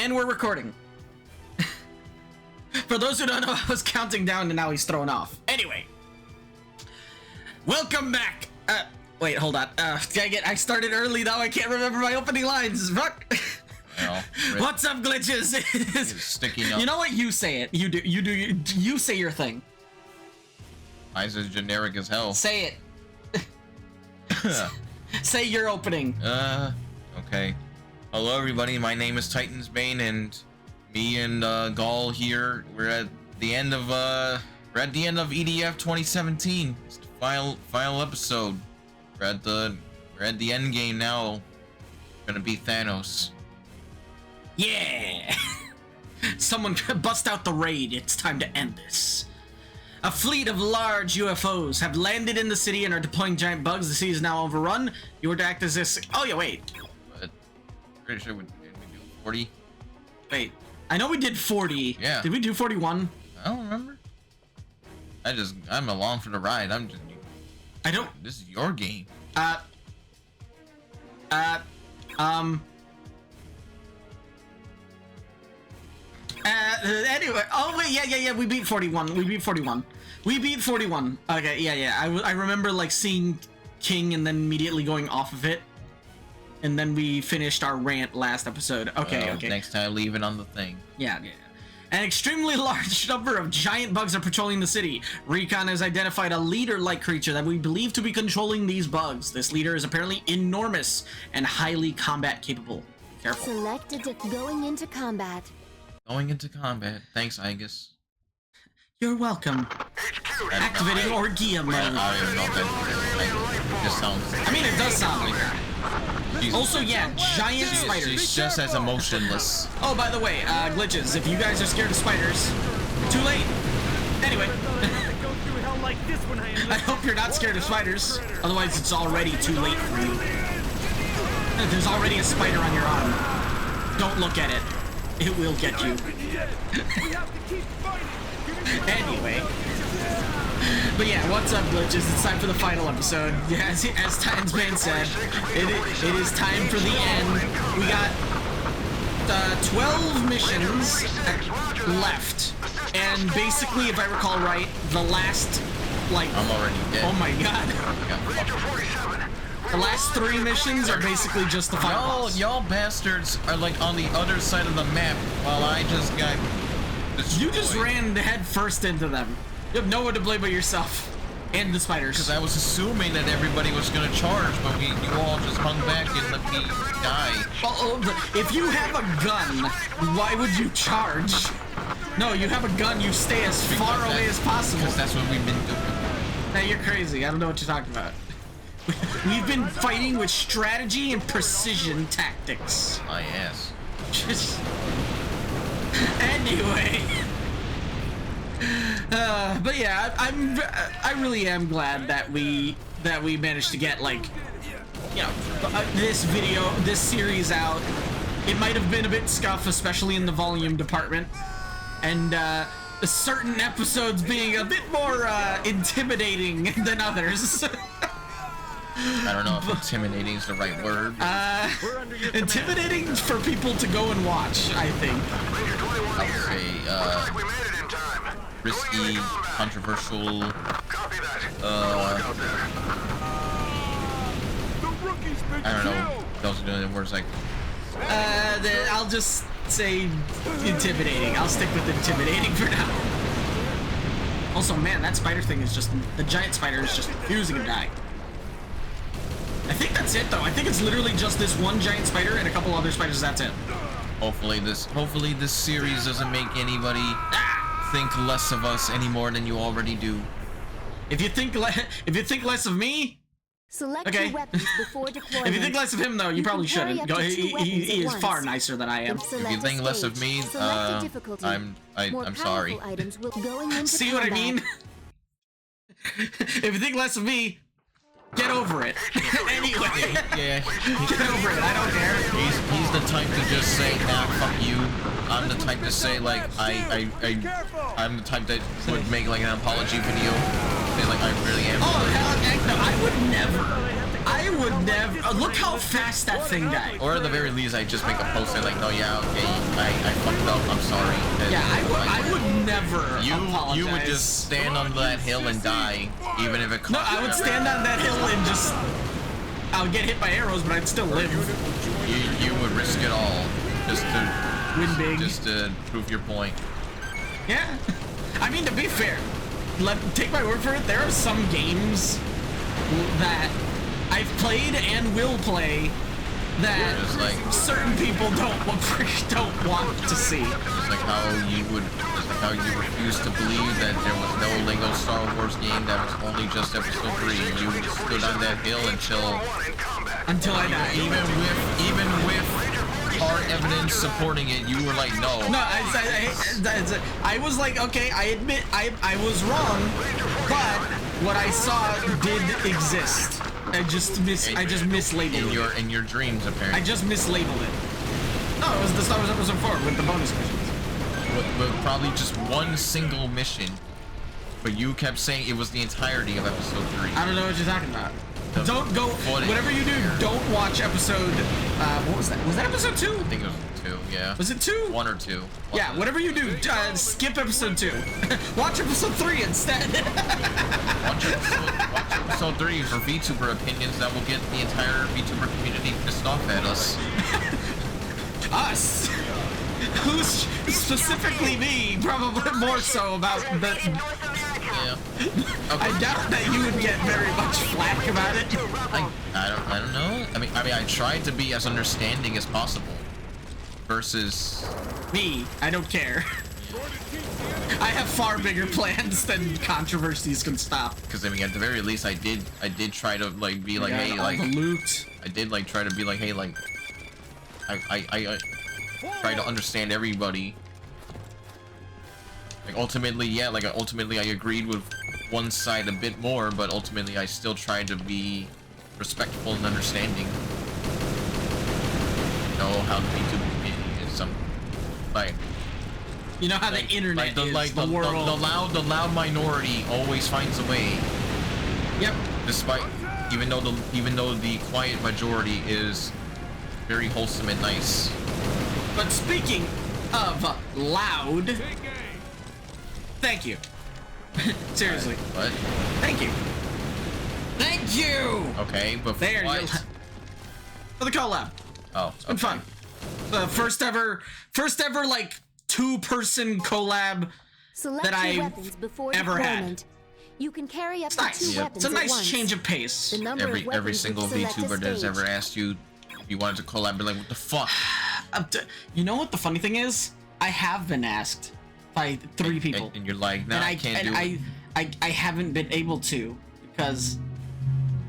And we're recording. For those who don't know, I was counting down and now he's thrown off. Anyway. Welcome back. Wait, hold on. Dang it, I started early now. I can't remember my opening lines. Fuck. Well, what's up, glitches? Sticking up. You know what? You say it. You say your thing. Mine's as generic as hell. Say it. Say your opening. Okay. Hello, everybody. My name is Titan's Bane, and me and Gall here. We're at the end of EDF 2017. It's the final episode. We're at the end game now. Gonna beat Thanos. Yeah. Someone bust out the raid. It's time to end this. A fleet of large UFOs have landed in the city and are deploying giant bugs. The city is now overrun. You were to act as this. Oh yeah, wait. But pretty sure we do 40. Wait, I know we did 40. Yeah. Did we do 41? I don't remember. I'm along for the ride. I don't. This is your game. Anyway, oh wait, yeah, we beat 41. We beat 41. Okay, yeah. I remember like seeing King and then immediately going off of it. And then we finished our rant last episode. Okay. Next time, leave it on the thing. Yeah. An extremely large number of giant bugs are patrolling the city. Recon has identified a leader-like creature that we believe to be controlling these bugs. This leader is apparently enormous and highly combat capable. Careful. Selected going into combat. Going into combat. Thanks, Aegis. You're welcome. Activating Orgia mode. I don't even know if that just sounds. I mean, it does sound like that. Also, yeah, giant spiders. She's just as emotionless. Oh, by the way, glitches, if you guys are scared of spiders, too late. Anyway. I hope you're not scared of spiders. Otherwise, it's already too late for you. There's already a spider on your arm. Don't look at it. It will get you. Anyway. But yeah, what's up, glitches? It's time for the final episode. Yeah, as Titan's Man said, it is time for the end. We got 12 missions left. And basically, if I recall right, the last, like... I'm already dead. Oh my god. The last 3 missions are basically just the final boss. Y'all bastards are like on the other side of the map while I just got destroyed. You just ran head first into them. You have no one to blame but yourself. And the spiders. Because I was assuming that everybody was gonna charge, but you all just hung back and let me die. If you have a gun, why would you charge? No, you have a gun, you stay as far away as possible. Because that's what we've been doing. Now you're crazy. I don't know what you're talking about. We've been fighting with strategy and precision tactics. My ass. Anyway. But yeah, I really am glad that we managed to get, like, you know, this series out. It might have been a bit scuffed, especially in the volume department, and certain episodes being a bit more intimidating than others. I don't know if intimidating is the right word. Intimidating for people to go and watch, I think. I would say, risky, controversial, I don't know. Those are the words like. I'll just say intimidating. I'll stick with intimidating for now. Also, man, that spider thing is just, the giant spider is just refusing to die. I think that's it, though. I think it's literally just this one giant spider and a couple other spiders. That's it. Hopefully this series doesn't make anybody think less of us any more than you already do. If you think less of me, select okay. your weapons before deployment. If you think less of him, though, you probably shouldn't. Go. He is far nicer than I am. If you think less of me, I'm sorry. See what I mean? If you think less of me, get over it. Anyway. Yeah. Get over it. I don't care. He's the type to just say, nah, fuck you. I'm the type to say, like, I'm the type that would make, like, an apology video. Say, like, I really am. Oh, hell, no, I would never. I would never. Look how fast that thing died. Or at the very least, I just make a post and like, no, yeah, okay, I fucked up. I'm sorry. And, Yeah, I would never apologize. You would just stand on that hill and die, even if it cost. No, I would stand on that hill and just. I'll get hit by arrows, but I'd still live. You would risk it all just to win big, just to prove your point. Yeah, I mean, to be fair, take my word for it. There are some games that I've played and will play that like, certain people don't want to see. Just like how you refused to believe that there was no Lego Star Wars game that was only just episode 3. You stood on that hill until I died. Even with hard evidence supporting it, you were like, no. No, I was like, okay, I admit I was wrong, but what I saw did exist. I just mislabeled it. In your dreams, apparently. I just mislabeled it. No, it was the Star Wars episode 4 with the bonus missions. With probably just one single mission, but you kept saying it was the entirety of episode 3. I don't know what you're talking about. Don't go. Whatever you do, don't watch episode. What was that? Was that episode 2? I think it was 2. Yeah. Was it 2? 1 or 2. Yeah. Whatever you do, skip episode 2. Watch episode 3 instead. watch episode 3 for VTuber opinions that will get the entire VTuber community pissed off at us. Us? Who's specifically me? Probably more so about the. Yeah. Okay. I doubt that you would get very much flack about it. I don't know. I mean, I tried to be as understanding as possible. Versus me, I don't care. I have far bigger plans than controversies can stop. Because I mean, at the very least, I did try to like be like, hey, like loot. I did like try to be like, hey, like I try to understand everybody. Like ultimately, yeah, like ultimately I agreed with one side a bit more, but ultimately I still tried to be respectful and understanding. You know how the VTuber community is. Like, you know how the internet is. The world. The loud minority always finds a way. Yep. Despite, even though the quiet majority is very wholesome and nice. But speaking of loud. Thank you. Seriously. What? Thank you. Thank you. Okay, but there what? you for the collab. Oh, it's been fun. The first ever like 2-person collab that I ever had. You can carry up to 2 weapons. It's a nice change of pace. Every single VTuber that has ever asked you if you wanted to collab, be like, what the fuck? You know what the funny thing is? I have been asked by 3 people, and you're like, no, I can't do it. I haven't been able to because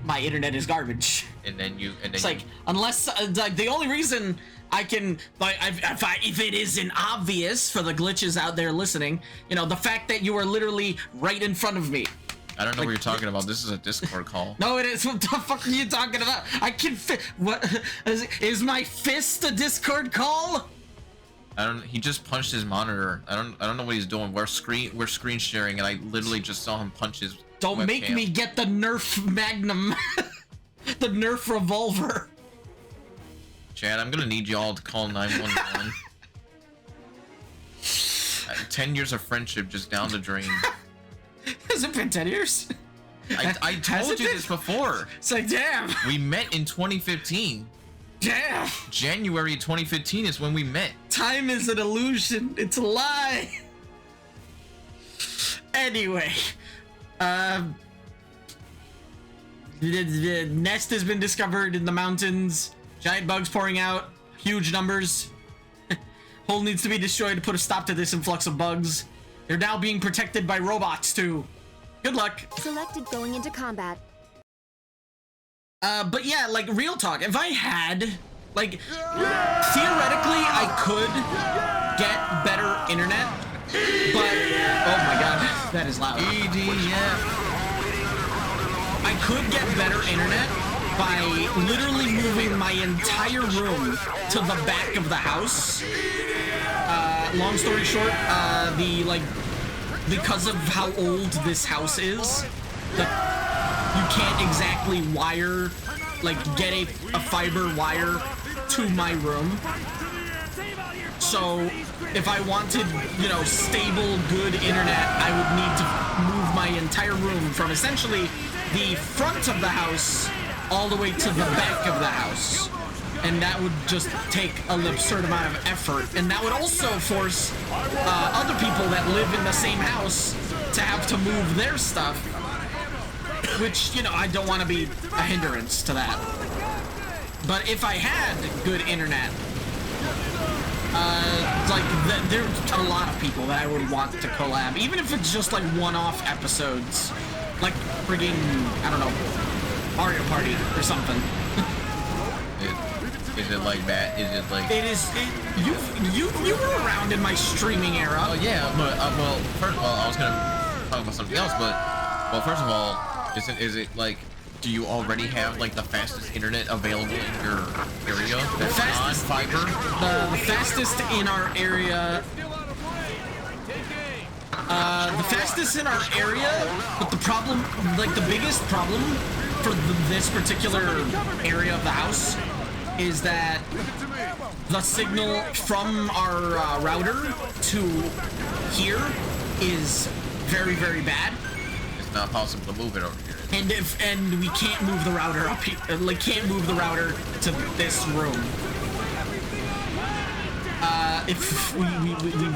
my internet is garbage. It's like, unless like the only reason I can, like, if it isn't obvious for the glitches out there listening, you know, the fact that you are literally right in front of me. I don't know what you're talking about. This is a Discord call. No, it is. What the fuck are you talking about? I can fit. What is my fist a Discord call? He just punched his monitor. I don't know what he's doing. We're screen sharing, and I literally just saw him punch his. Don't webcam. make me get the Nerf Magnum, the Nerf revolver. Chad, I'm gonna need y'all to call 911. 10 years of friendship just down the drain. Has it been 10 years? I told you this before. It's like, damn. We met in 2015. Damn. January 2015 is when we met. Time is an illusion. It's a lie. Anyway, the nest has been discovered in the mountains. Giant bugs pouring out. Huge numbers. Hole needs to be destroyed to put a stop to this influx of bugs. They're now being protected by robots too. Good luck. Selected going into combat. But yeah, like, real talk, if I had, like, theoretically I could get better internet, but, oh my god, that is loud. EDF. I could get better internet by literally moving my entire room to the back of the house. Long story short, because of how old this house is, you can't exactly wire like get a fiber wire to my room. So if I wanted, you know, stable, good internet, I would need to move my entire room from essentially the front of the house all the way to the back of the house. And that would just take an absurd amount of effort. And that would also force other people that live in the same house to have to move their stuff. Which, you know, I don't want to be a hindrance to that. But if I had good internet, like, there's a lot of people that I would want to collab. Even if it's just like one-off episodes. Like frigging, I don't know, Mario Party or something. Is it like that? Is it like... It is... You were around in my streaming era. Oh, yeah, but, well, first of all, I was gonna talk about something else, but... Well, first of all, is it like... Do you already have, like, the fastest internet available in your area? That's non-fiber? The fastest in our area... the fastest in our area, but the problem... Like, the biggest problem for this particular area of the house is that the signal from our router to here is very, very bad. It's not possible to move it over here. And we can't move the router up here, like can't move the router to this room. If we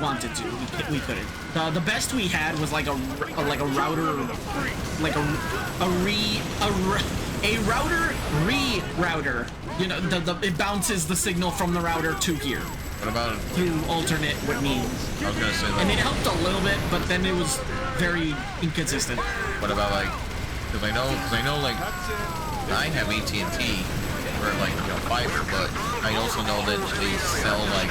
wanted to, we couldn't. The best we had was like a router, like a router rerouter. You know, it bounces the signal from the router to here. What about through alternate means? I was gonna say that. And it helped a little bit, but then it was very inconsistent. What about like? Because I know like I have AT&T for like, you know, fiber, but I also know that they sell like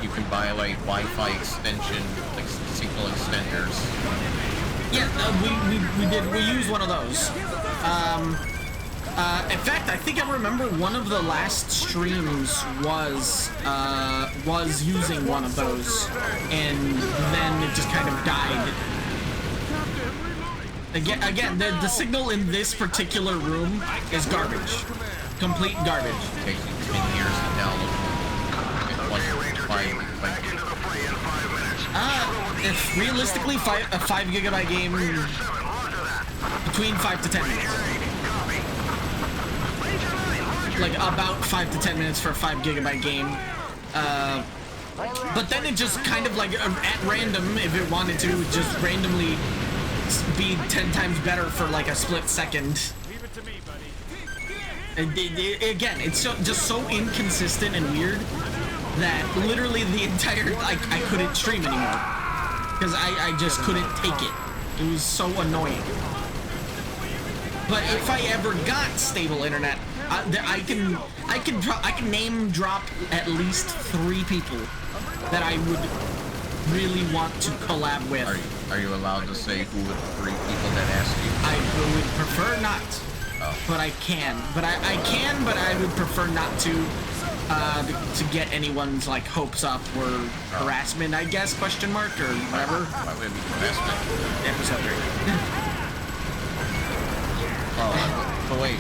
you can buy like Wi-Fi extension, like signal extenders. Yeah, we used one of those. In fact, I think I remember one of the last streams was using one of those, and then it just kind of died. Again, the signal in this particular room is garbage. Complete garbage. It takes you 10 years to download if realistically, a 5 gigabyte game, between 5 to 10 minutes. Like, about 5 to 10 minutes for a 5 gigabyte game. But then it just kind of like, at random, if it wanted to, would just randomly be 10 times better for like a split second. Leave it to me, buddy. Again, it's just so inconsistent and weird that literally the entire, I couldn't stream anymore. Because I just couldn't take it. It was so annoying. But if I ever got stable internet, I can name drop at least 3 people that I would really want to collab with. Are you allowed to say who were the 3 people that asked you? I would prefer not. Oh. But I can. But I can, but I would prefer not to get anyone's like hopes up or harassment, I guess, question mark or whatever. Why would it be harassment? Episode 3. Oh, but wait.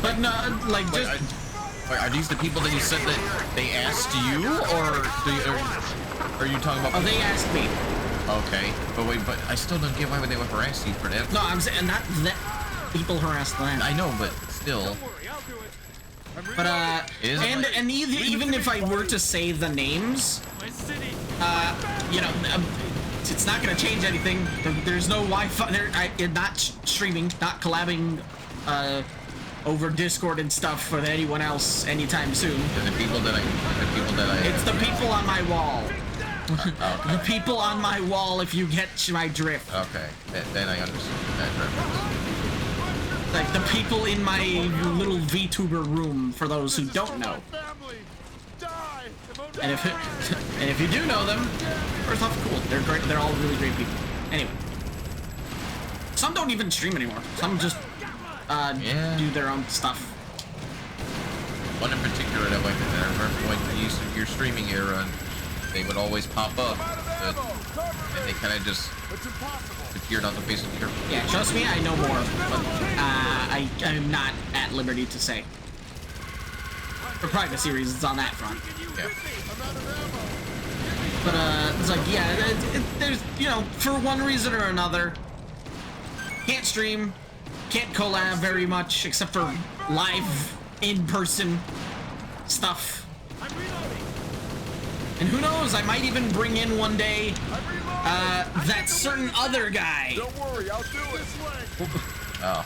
But no, like just. Are these the people that you said that they asked you, or are you talking about? Oh, they asked me. Okay, but wait, but I still don't get why would they would harass you for that. No, I'm saying not that people harass them. I know, but still. But and even if I were to say the names, you know, it's not gonna change anything. There's no Wi-Fi. Not streaming, not collabing over Discord and stuff with anyone else anytime soon. The people that I. It's the people on my wall. Okay. The people on my wall, if you get my drift. Okay, then I understand that reference. Like the people in my little VTuber room, for those who don't know. And if you do know them, first off, cool. They're great. They're all really great people. Anyway, some don't even stream anymore. Some just do their own stuff. One in particular that I remember when you used your streaming era, they would always pop up. and they kind of just appeared on the face of the earth. Yeah, trust me, I know more, but I'm not at liberty to say. For privacy reasons on that front. Yeah. But, it's like, yeah, there's, you know, for one reason or another, can't stream, can't collab very much, except for live, in-person stuff. And who knows, I might even bring in one day, that certain other guy. Don't worry, I'll do it. Oh.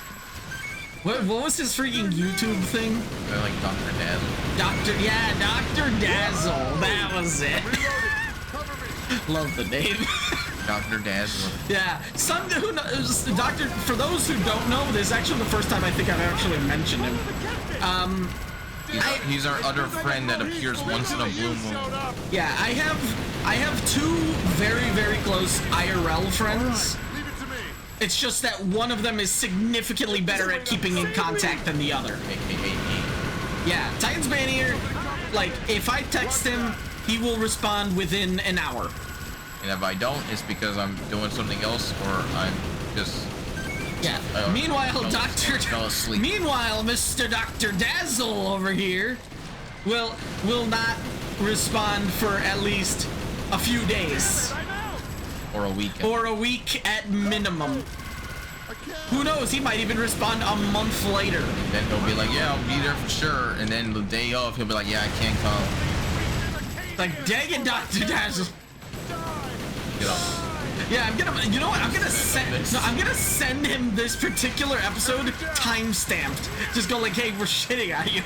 What was his freaking YouTube thing? They're like Dr. Dazzle. Dr. Dazzle, that was it. Love the name. Dr. Dazzle. Yeah, who knows, Doctor, for those who don't know, this is actually the first time I think I've actually mentioned him. He's our other friend that appears once in a blue moon. Yeah, I have two very, very close IRL friends. It's just that one of them is significantly better at keeping in contact than the other. Yeah, Titans Man here, like, if I text him, he will respond within an hour. And if I don't, it's because I'm doing something else or I'm just... Yeah. Meanwhile, Meanwhile, Mr. Dr. Dazzle over here will not respond for at least a few days. Or a week. Or a week at minimum. Who knows? He might even respond a month later. And then he'll be like, yeah, I'll be there for sure. And then the day of, he'll be like, yeah, I can't come. Like, dang it, Dr. Dazzle. You know. Yeah, I'm gonna send him this particular episode time-stamped. Just go like, hey, we're shitting at you.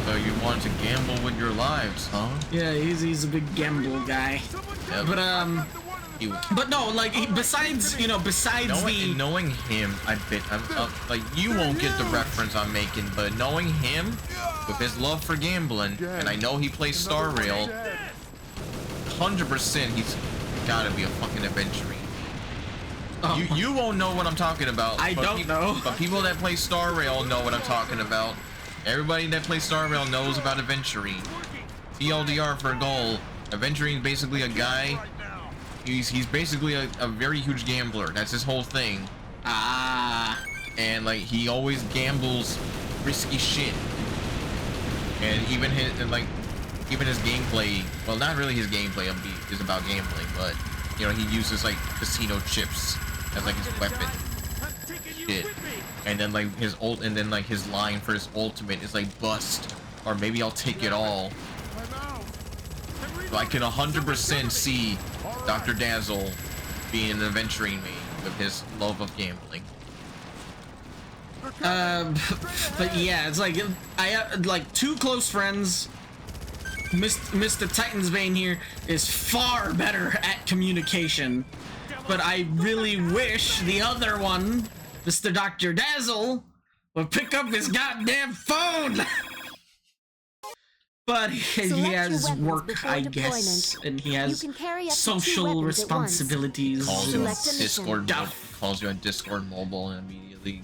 So you want to gamble with your lives, huh? Yeah, he's a big gamble guy. Yep. But no, like, besides knowing him, I bet like, you won't get the reference I'm making, but knowing him with his love for gambling, and I know he plays Star Rail, 100% he's gotta be a fucking adventurer. You won't know what I'm talking about. I don't know. But people that play Star Rail know what I'm talking about. Everybody that plays Star Rail knows about adventuring. TLDR for goal. Adventuring is basically a guy. He's basically a very huge gambler. That's his whole thing. And like, he always gambles risky shit. And even his gameplay, well, not really his gameplay is about gambling, but you know, he uses like casino chips as like his weapon. Shit. And then like his his line for his ultimate is like bust, or maybe I'll take it all. So I can 100% see Dr. Dazzle being an adventuring me with his love of gambling. But yeah, it's like, I have like two close friends. Mr. Titans Bane here is far better at communication, but I really wish the other one, Mr. Dr. Dazzle, would pick up his goddamn phone. But he has work, I guess, and he has social responsibilities. Calls you on Discord mobile and immediately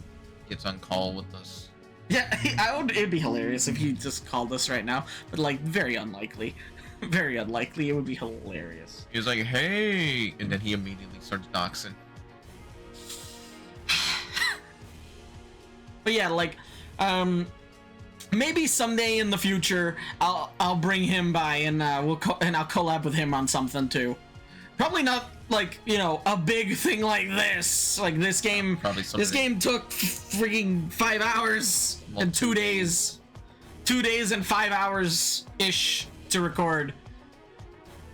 gets on call with us. Yeah, it'd be hilarious if he just called us right now, but like, very unlikely. Very unlikely. It would be hilarious. He was like, hey, and then he immediately starts doxing. But yeah, like, maybe someday in the future, I'll bring him by and I'll collab with him on something too. Probably not like, you know, a big thing like this. Like, this game took freaking 5 hours and 2 days. 2 days and 5 hours ish to record.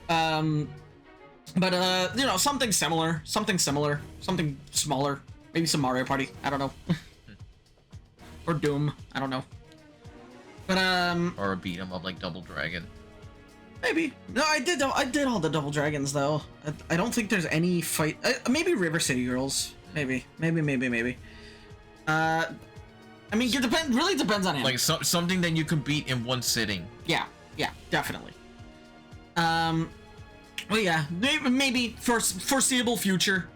But you know, something similar, something smaller, maybe some Mario Party, I don't know. Or Doom, I don't know. But or a beat 'em up like Double Dragon. Maybe. No, I did all the Double Dragons though. I don't think there's any fight. Maybe River City Girls. Maybe. I mean, it really depends on him. Like something that you can beat in one sitting. Yeah, definitely. Well, yeah, maybe for foreseeable future,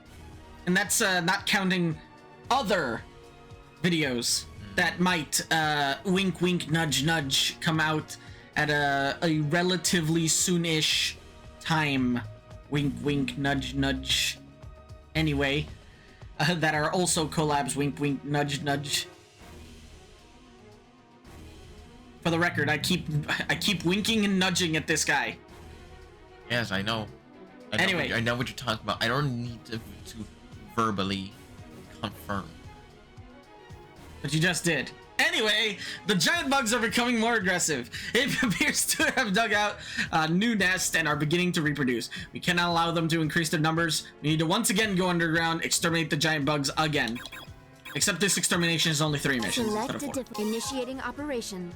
and that's not counting other videos that might wink wink nudge nudge come out at a relatively soonish time, wink wink, nudge nudge, anyway, that are also collabs, wink wink, nudge nudge. For the record, I keep winking and nudging at this guy. Yes, I know. Anyway. I know what you're talking about. I don't need to verbally confirm. But you just did. Anyway, the giant bugs are becoming more aggressive. It appears to have dug out a new nest and are beginning to reproduce. We cannot allow them to increase their numbers. We need to once again go underground, exterminate the giant bugs again. Except this extermination is only 3 missions instead of 4. Initiating operation.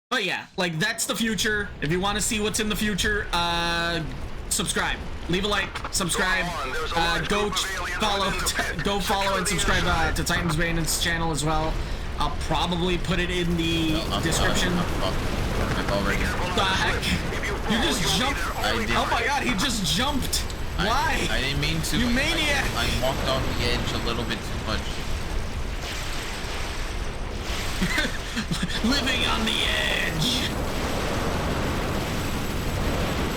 But yeah, like, that's the future. If you want to see what's in the future, subscribe. Leave a like, subscribe, go follow and subscribe to Titans Bane's channel as well. I'll probably put it in the description. I'm already. The heck? You just jumped. Oh my god, he just jumped. Why? I didn't mean to. You maniac. I walked off the edge a little bit too much. Living on the edge.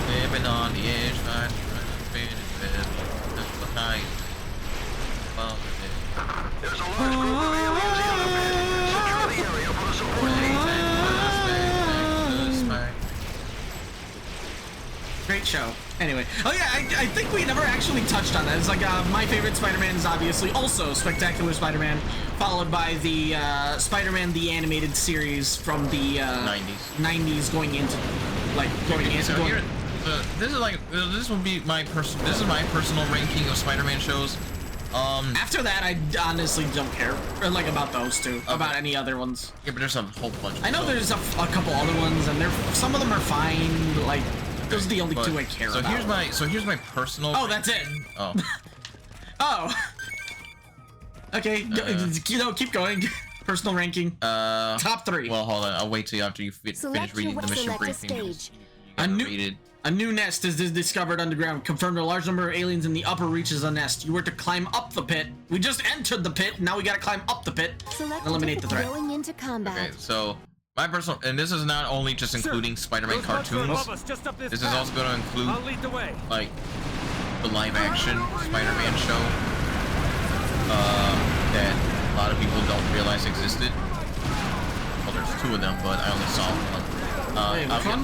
Living on the edge, trying to finish behind. There's a large group of aliens in the pit. Secure the area for the support team. Great show. Anyway, oh yeah, I think we never actually touched on that. It's like my favorite Spider-Man is obviously also Spectacular Spider-Man, followed by the Spider-Man the animated series from the 90s going into this would be my personal ranking of Spider-Man shows. After that, I honestly don't care about those two, about any other ones. Yeah, but there's a whole bunch. I know there's a couple other ones, and some of them are fine. Like, those are the only two I care about. Here's my personal. Oh, that's it. Oh. Oh. Okay, keep going. Personal ranking. Top 3. Well, hold on. I'll wait till after you finish reading the mission briefing. A new nest is discovered underground. Confirmed a large number of aliens in the upper reaches of the nest. You were to climb up the pit. We just entered the pit. Now we gotta climb up the pit and eliminate the threat. Going into combat. Okay, so my personal, and this is not only just including Spider-Man cartoons. This is also going to include like the live-action Spider-Man show that a lot of people don't realize existed. Well, there's 2 of them, but I only saw one.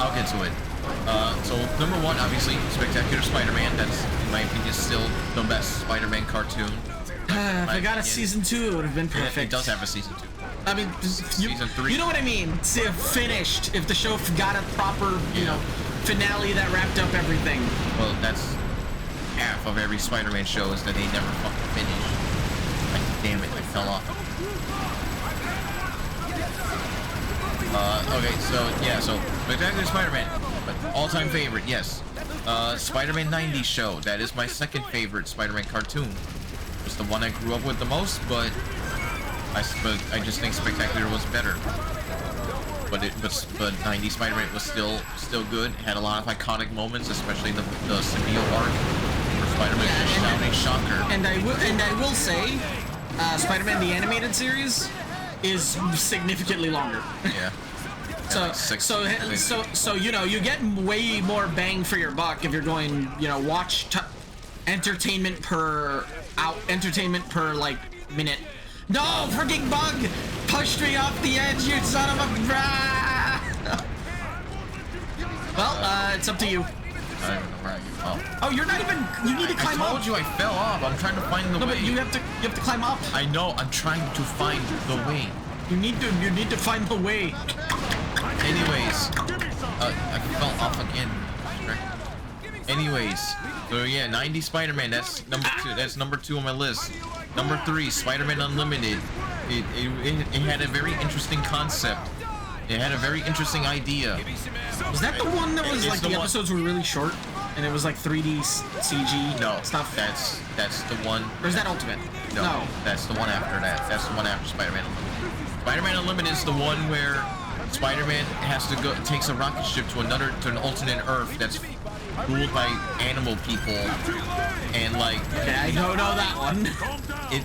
I'll get to it. So number 1, obviously, Spectacular Spider-Man. That's, in my opinion, still the best Spider-Man cartoon. If I got a season 2, it would have been perfect. It does have a season 2. I mean, season 3. You know what I mean? See, finished. If the show got a proper, you know, finale that wrapped up everything. Well, that's half of every Spider-Man show is that they never fucking finish. Like, damn it, I fell off. Okay, so Spectacular Spider-Man, all-time favorite, yes. Spider-Man 90s show, that is my second favorite Spider-Man cartoon. It's the one I grew up with the most, but I just think Spectacular was better. But 90s Spider-Man was still good. It had a lot of iconic moments, especially the symbiote arc where Spider-Man is shouting shocker. And I will say, Spider-Man the animated series is significantly longer. Yeah. So you know, you get way more bang for your buck if you're going, you know, entertainment per like minute. No, freaking bug pushed me off the edge, you son of a. Well, it's up to you. I don't even know where I fell. Oh, you're not even. You need to climb up. I told you I fell off. I'm trying to find the way. No, but you have to climb up. I know. I'm trying to find the way. You need to find the way. Anyways, I fell off again. Anyways, so yeah, 90 Spider-Man. That's number 2. That's number 2 on my list. Number 3, Spider-Man Unlimited. It had a very interesting concept. It had a very interesting idea. Was that the one that was like the episodes were really short and it was like 3D CG stuff? That's the one. Or is that Ultimate? No, that's the one after that. That's the one after Spider-Man Unlimited. Spider-Man Unlimited is the one where Spider-Man takes a rocket ship to an alternate Earth that's ruled by animal people, and like. Okay, I don't know that one.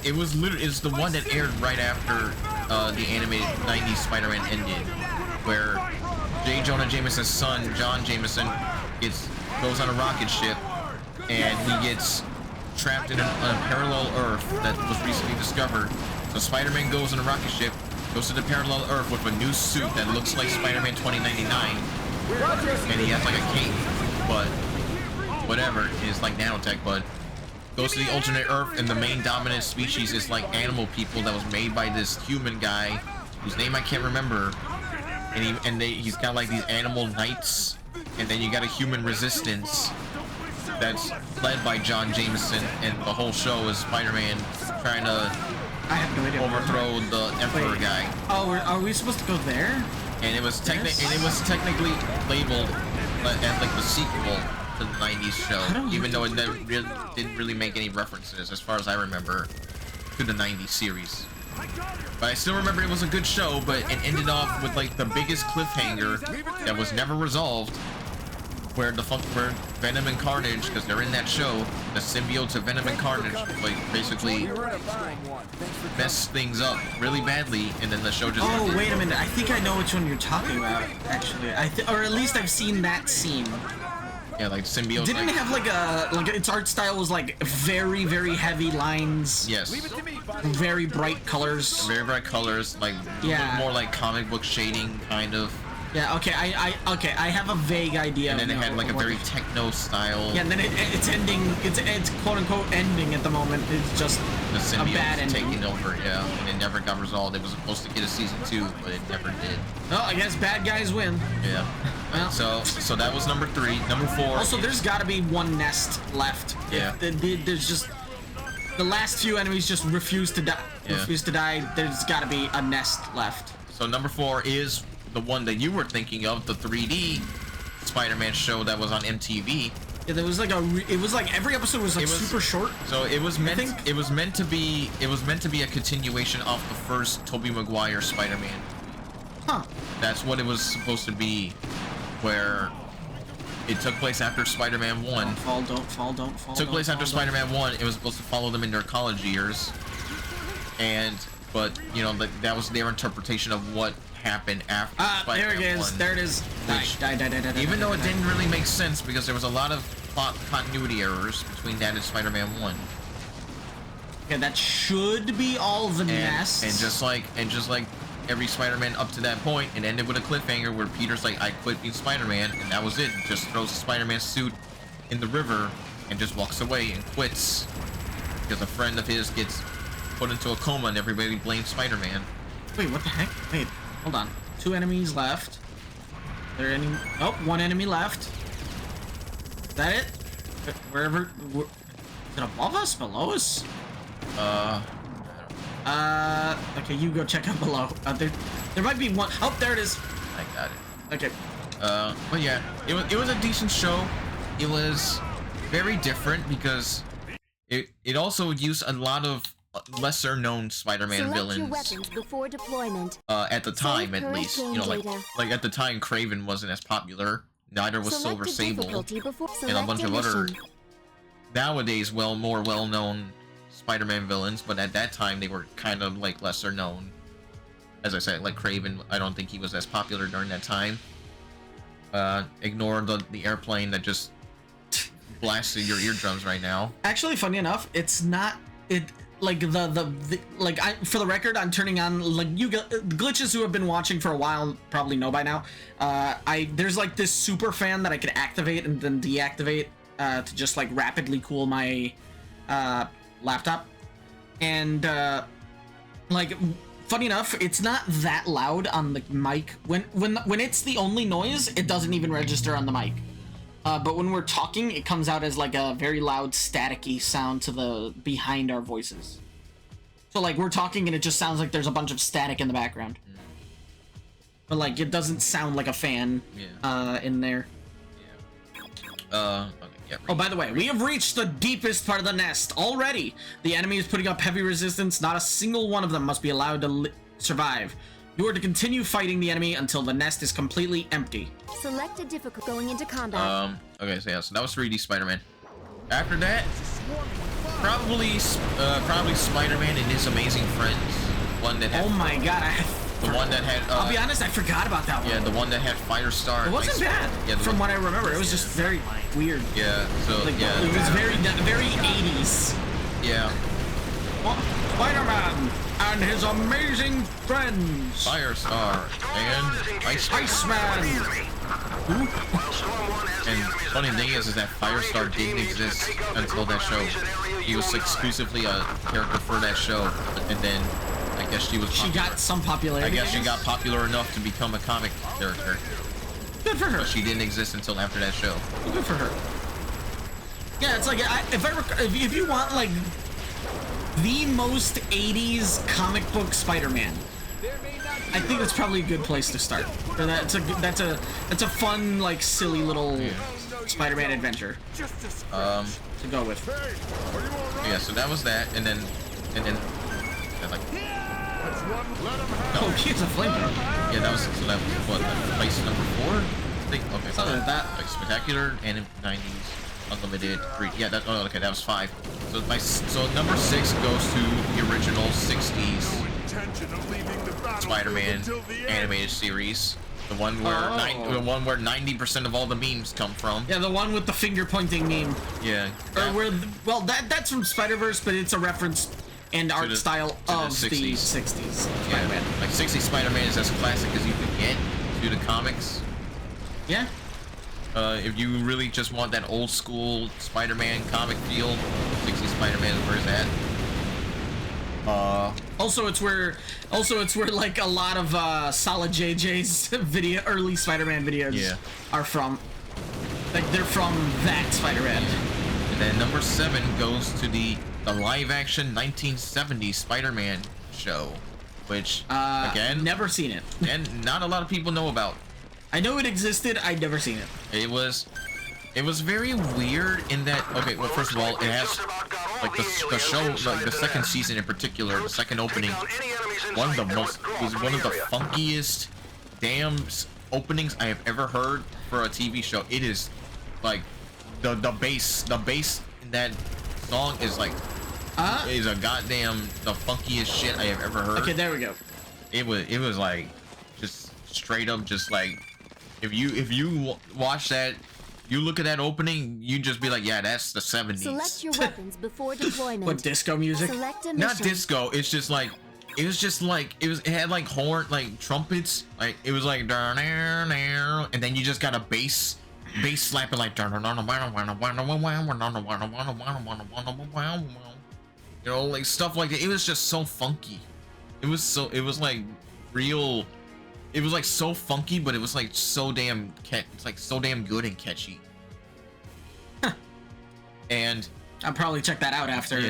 It was literally, it's the one that aired right after the animated 90s Spider-Man ended, where J. Jonah Jameson's son, John Jameson, goes on a rocket ship, and he gets trapped in a parallel Earth that was recently discovered. So Spider-Man goes on a rocket ship, goes to the parallel Earth with a new suit that looks like Spider-Man 2099, and he has like a cape, but whatever, it's like nanotech, but goes to the alternate Earth, and the main dominant species is like animal people that was made by this human guy whose name I can't remember, and he's got like these animal knights, and then you got a human resistance that's led by John Jameson, and the whole show is Spider-Man trying to overthrow the Emperor guy. Oh, are we supposed to go there? And it was technically labeled as like the sequel to the 90s show, even though it didn't really make any references, as far as I remember, to the 90s series. But I still remember it was a good show, but it ended off with like the biggest cliffhanger that was never resolved, where Venom and Carnage, because they're in that show, the symbiotes of Venom and Carnage like basically mess things up really badly, and then the show just ended. Wait a minute, I think I know which one you're talking about, actually. Or at least I've seen that scene. Yeah, like symbiote. Didn't it have like its art style was like very, very heavy lines? Yes. Very bright colors. Very bright colors, like more like comic book shading, kind of. Yeah. Okay. I have a vague idea. And then it had like a very techno style. Yeah. And then it's ending. It's quote unquote ending at the moment. It's just the symbiote a bad ending. Taking over. Yeah. And it never got resolved. It was supposed to get a season 2, but it never did. Well, I guess bad guys win. Yeah. Well, so that was number 3. Number 4. Also, there's got to be one nest left. Yeah. There's just the last few enemies just refuse to die. Yeah. Refuse to die. There's got to be a nest left. So number 4 is the one that you were thinking of, the 3D Spider-Man show that was on MTV. Yeah, there was like it was like every episode was like super short. So it was meant to be a continuation of the first Tobey Maguire Spider-Man. Huh. That's what it was supposed to be, where it took place after Spider-Man 1. Don't fall. Took place after Spider-Man 1. It was supposed to follow them in their college years, but you know that was their interpretation of what happened after Spider-Man 1. There it is. There it is. Die. Even though it didn't really make sense, because there was a lot of plot continuity errors between that and Spider-Man 1. Okay, that should be all the nests. And just like every Spider-Man up to that point, it ended with a cliffhanger where Peter's like, I quit being Spider-Man, and that was it. Just throws the Spider-Man suit in the river and just walks away and quits, because a friend of his gets put into a coma and everybody blames Spider-Man. Wait, what the heck? Wait, hold on. 2 enemies left. There any? Oh, 1 enemy left. Is that it? Wherever. Is it above us? Below us? Okay, you go check out below. There might be one. Oh, there it is. I got it. Okay. But yeah, it was a decent show. It was very different because it also used a lot of lesser known Spider-Man villains. Your weapons before deployment. At the time, at least, you know, like at the time, Kraven wasn't as popular. Neither was Silver Sable, and a bunch of other nowadays more well-known Spider-Man villains. But at that time, they were kind of like lesser known. As I said, like Kraven, I don't think he was as popular during that time. Ignore the airplane that just blasted your eardrums right now. Actually, funny enough, it's not it. Like for the record, I'm turning on like glitches who have been watching for a while probably know by now. There's like this super fan that I can activate and then deactivate to just like rapidly cool my laptop. And like funny enough, it's not that loud on the mic. When it's the only noise, it doesn't even register on the mic. But when we're talking, it comes out as like a very loud, staticky sound to the behind our voices. So like we're talking and it just sounds like there's a bunch of static in the background. But like it doesn't sound like a fan in there. Okay, yeah. Oh, by the way, we have reached the deepest part of the nest already. The enemy is putting up heavy resistance. Not a single one of them must be allowed to survive. You are to continue fighting the enemy until the nest is completely empty. Select a difficult going into combat. Okay, so yeah, so that was 3D Spider-Man. After that, probably Spider-Man and His Amazing Friends. One that had oh my god, The one that had. I'll be honest, I forgot about that one. Yeah, the one that had Firestar. It wasn't bad. Yeah, from what I remember, it was just very weird. Yeah. So like, yeah. It was very 80s. Yeah. Spider-Man and his amazing friends. Firestar and Iceman. And funny thing is that Firestar didn't exist until that show. He was exclusively a character for that show, and then I guess she got some popularity. I guess she got popular enough to become a comic character. Good for her. But she didn't exist until after that show. Good for her. Yeah, it's like if you want like the most 80s comic book Spider-Man, I think that's probably a good place to start. That's a fun, like, silly little Spider-Man adventure to go with. Yeah, so that was that, and then like, oh, he's a flamethrower. Yeah, that was what, place number 4? I think. Okay, something like that. Like spectacular and 90s. Unlimited 3. Yeah, that. Oh, okay, that was 5. So number 6 goes to the original 60s Spider-Man animated series, the one where 90% of all the memes come from. Yeah, the one with the finger pointing meme. Yeah. Or well, that's from Spider-Verse, but it's a reference and art style of the 60s Spider-Man. Yeah, like 60s Spider-Man is as classic as you can get to the comics. Yeah. If you really just want that old school Spider-Man comic feel, 60s Spider-Man is where it's at. Also it's where like a lot of Solid JJ's early Spider-Man videos are from. Like they're from that Spider-Man. And then number 7 goes to the live-action 1970s Spider-Man show, which again, never seen it, and not a lot of people know about. I know it existed. I'd never seen it. It was very weird in that. Okay, well, first of all, it has like the show, like the second season in particular, the second opening, one of the funkiest damn openings I have ever heard for a TV show. It is like the bass in that song is like is a goddamn the funkiest shit I have ever heard. Okay, there we go. It was like just straight up just like. If you watch that, you look at that opening, you just be like, yeah, that's the 70s. Select your weapons before deployment. What, disco music? Select a mission. Not disco. It's just like it had like horn, like trumpets, like it was like and then you just got a bass slapping like you know, like stuff like that. It was just so funky. It was like real. It was like so funky, but it was like so damn it's like so damn good and catchy. Huh. And I'll probably check that out after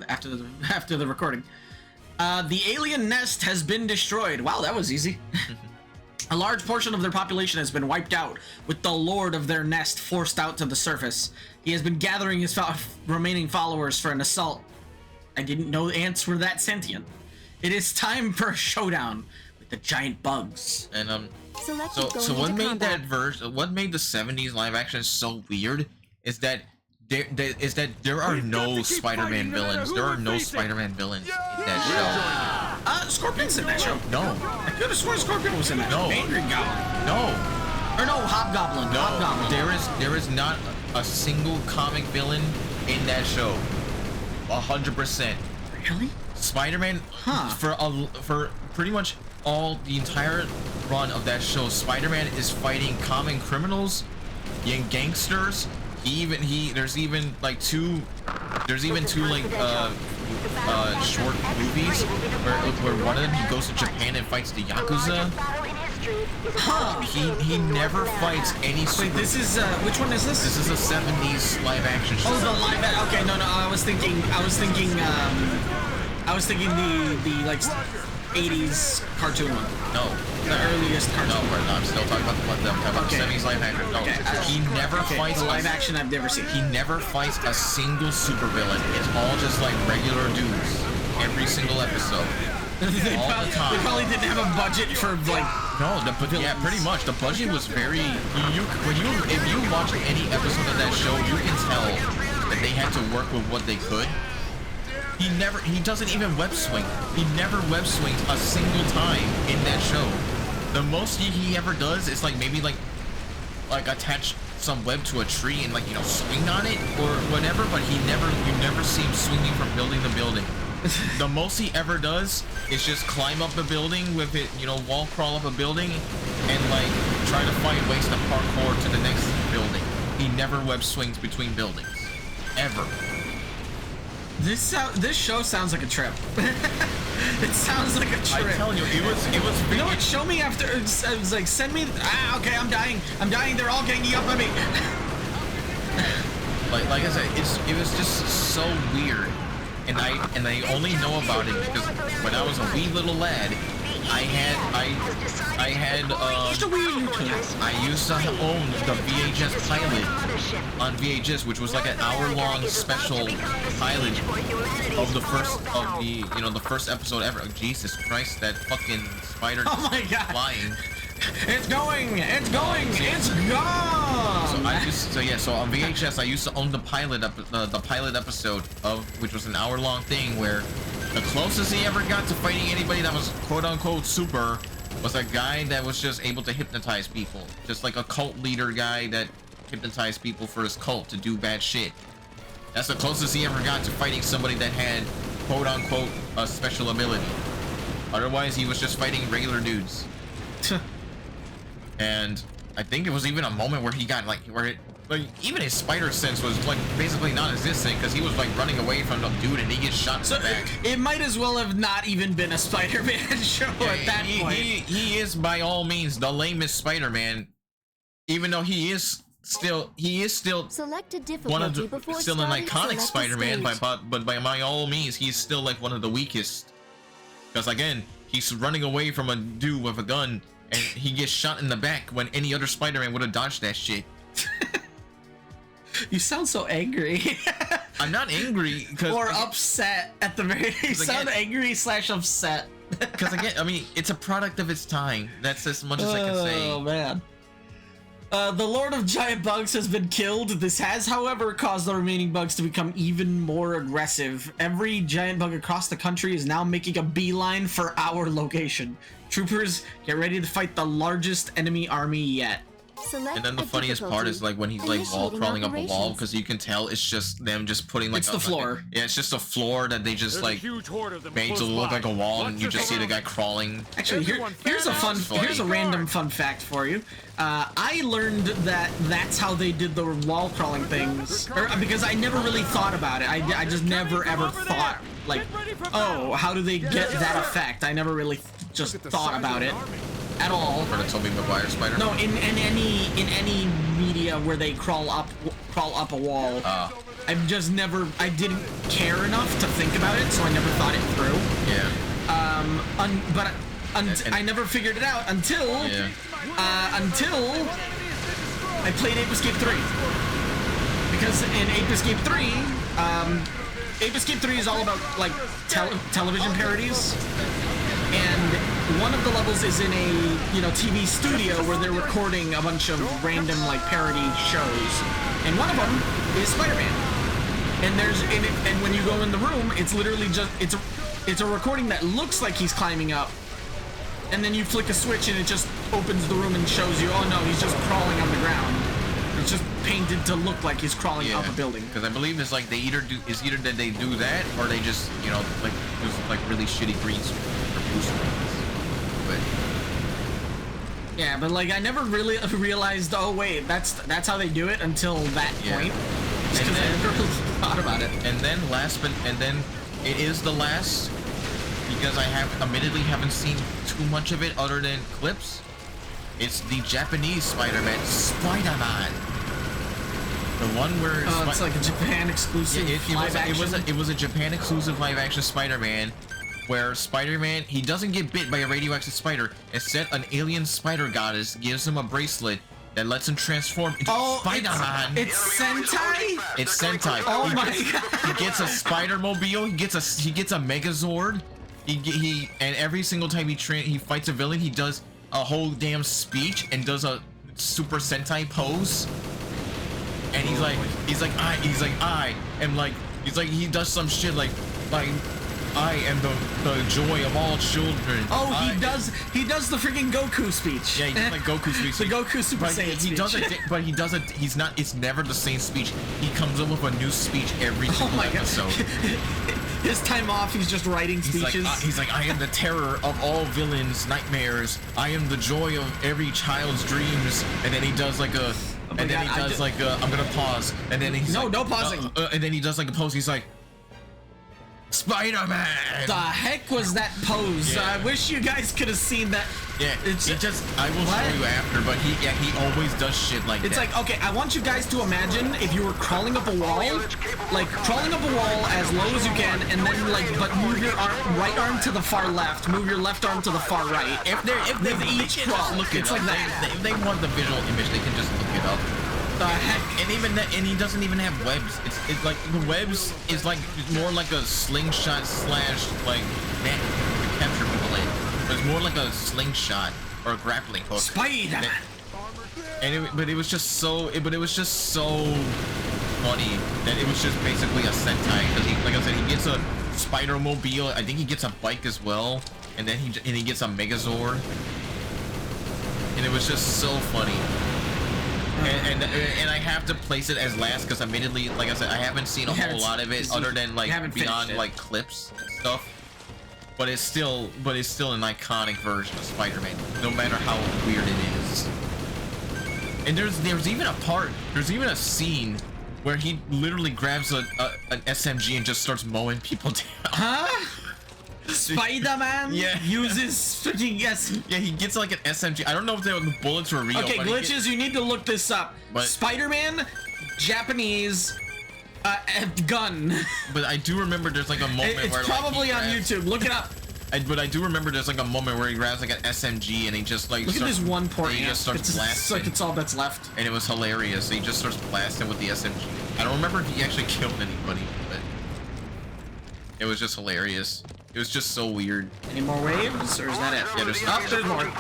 after the recording. The alien nest has been destroyed. Wow, that was easy. A large portion of their population has been wiped out, with the lord of their nest forced out to the surface. He has been gathering his remaining followers for an assault. I didn't know ants were that sentient. It is time for a showdown. The giant bugs. And so what made that what made the 70s live action so weird is that there are no Spider-Man villains. There are no Spider-Man villains in that show. Scorpion's in that show. No. I could have sworn Scorpion was in that show. Angry Goblin. No. Or no, Hobgoblin. No. Hobgoblin. There is not a single comic villain in that show. 100%. Really? Spider-Man for pretty much the entire run of that show, Spider-Man is fighting common criminals, young gangsters. There's even two like short movies where one of them he goes to Japan and fights the Yakuza. He never fights any. Wait, this is which one is this? This is a 70s live action show. Oh, the live action. Okay, no, I was thinking the like 80s cartoon one. No. The earliest cartoon. No, I'm still talking about the 70s live action. No, he never fights the live action I've never seen. He never fights a single supervillain. It's all just like regular dudes. Every single episode. They probably didn't have a budget for like yeah, pretty much. The budget was very if you watch any episode of that show, you can tell that they had to work with what they could. He doesn't even web swing. He never web swings a single time in that show. The most he ever does is like maybe like attach some web to a tree and like, you know, swing on it or whatever, but you never see him swinging from building to building. The most he ever does is just climb up a building with it, you know, wall crawl up a building and like try to find ways to parkour to the next building. He never web swings between buildings. Ever. This show sounds like a trip. It sounds like a trip. I'm telling you, it was. You know what? Show me after. It was like, send me. Okay, I'm dying. They're all ganging up on me. like I said, it was just so weird, and I only know about it because when I was a wee little lad, I used to own the VHS pilot on VHS, which was like an hour-long special pilot of the first episode ever. Oh, Jesus Christ, that fucking spider! Oh my God! Flying! It's going! It's gone! So on VHS, I used to own the pilot episode of which was an hour-long thing where the closest he ever got to fighting anybody that was quote-unquote super was a guy that was just able to hypnotize people. Just like a cult leader guy that hypnotized people for his cult to do bad shit. That's the closest he ever got to fighting somebody that had quote-unquote a special ability. Otherwise, he was just fighting regular dudes. And I think it was even a moment where he got like even his spider sense was like basically non-existent because he was like running away from the dude and he gets shot in the back. It might as well have not even been a Spider-Man show at that point. He is by all means the lamest Spider-Man, even though he is still Select a difficulty one of the before still an starting. iconic Select a Spider-Man, stage. but by all means he's still like one of the weakest because again he's running away from a dude with a gun and he gets shot in the back when any other Spider-Man would have dodged that shit. You sound so angry. I'm not angry or upset at the very. You sound angry / upset. Because again, I mean, it's a product of its time. That's as much as I can say. Oh man. The Lord of Giant Bugs has been killed. This has, however, caused the remaining bugs to become even more aggressive. Every giant bug across the country is now making a beeline for our location. Troopers, get ready to fight the largest enemy army yet. Select And then the a funniest part is like when he's like wall Initiating crawling up a wall operations. because you can tell it's just them just putting like It's the floor. Yeah, it's just a floor that they just like made to look like a wall, and you just see the guy crawling. Actually, here's a random fun fact for you. I learned that that's how they did the wall crawling things, because I never really thought about it. I just never ever thought like, oh, how do they get that effect? I never really just thought about it at all. For the Tobey Maguire Spider. No, in any media where they crawl up a wall. I didn't care enough to think about it, so I never thought it through. Yeah. I never figured it out until I played Ape Escape 3. Because in Ape Escape 3, Ape Escape 3 is all about like television parodies. And one of the levels is in a TV studio where they're recording a bunch of random like parody shows, and one of them is Spider-Man. And and when you go in the room, it's literally just it's a recording that looks like he's climbing up, and then you flick a switch and it just opens the room and shows you, oh no, he's just crawling on the ground. It's just painted to look like he's crawling up a building. Because I believe it's like either that they do that or they just like use like really shitty green screen or blue screens. But yeah, but like I never really realized. Oh wait, that's how they do it until that point. Because I never really thought about it. And then it is the last, because I admittedly haven't seen too much of it other than clips. It's the Japanese Spider-Man, Spider-Man. The one where it's like a Japan exclusive live action. It was a Japan exclusive live action Spider-Man, where Spider-Man, he doesn't get bit by a radioactive spider. Instead, an alien spider goddess gives him a bracelet that lets him transform into Spider-Man. It's Sentai? It's Sentai. Oh my god. He gets a Spider-Mobile, he gets a Megazord. He and every single time he fights a villain, he does a whole damn speech and does a Super Sentai pose. And he does some shit like like, I am the joy of all children. Oh, he does the freaking Goku speech. Yeah, he does like Goku speech. The Goku Super Saiyan speech. He does it, but he does it. He's not. It's never the same speech. He comes up with a new speech every single episode. His time off, he's just writing speeches. He's like, I am the terror of all villains' nightmares. I am the joy of every child's dreams. And then he does like a. And then he does like I'm gonna pause. And then he's like, no pausing. And then he does like a pose. He's like, Spider-Man. The heck was that pose? Yeah. I wish you guys could have seen that. Yeah, it's just I will show you after, but he always does shit like that. It's like, okay, I want you guys to imagine if you were crawling up a wall, like crawling up a wall as low as you can, and then like, but move your right arm to the far left, move your left arm to the far right. If they each crawl, it's like that. If they want the visual image, they can just look it up. The heck? And even that, and he doesn't even have webs. It's like the webs is like more like a slingshot slash like net to capture people in. But it's more like a slingshot or a grappling hook. Spider-Man. But it was just so funny that it was just basically a Sentai, because he, like I said, he gets a Spider-Mobile. I think he gets a bike as well, and then he gets a Megazord, and it was just so funny. And I have to place it as last because admittedly, like I said, I haven't seen a whole lot of it other than like beyond like clips and stuff. But it's still an iconic version of Spider-Man, no matter how weird it is. And there's even a scene where he literally grabs an SMG and just starts mowing people down. Huh? Spider-Man uses freaking Yeah, he gets like an SMG. I don't know if the bullets were real. Okay, glitches, you need to look this up. Spider-Man, Japanese, gun. But I do remember there's like a moment where it's probably on YouTube. Look it up. But I do remember there's like a moment where he grabs like an SMG and he just like look at this one poor he just starts blasting. It's like it's all that's left. And it was hilarious. He just starts blasting with the SMG. I don't remember if he actually killed anybody, but it was just hilarious. It was just so weird. Any more waves, or is that it? Yeah, there's more. And,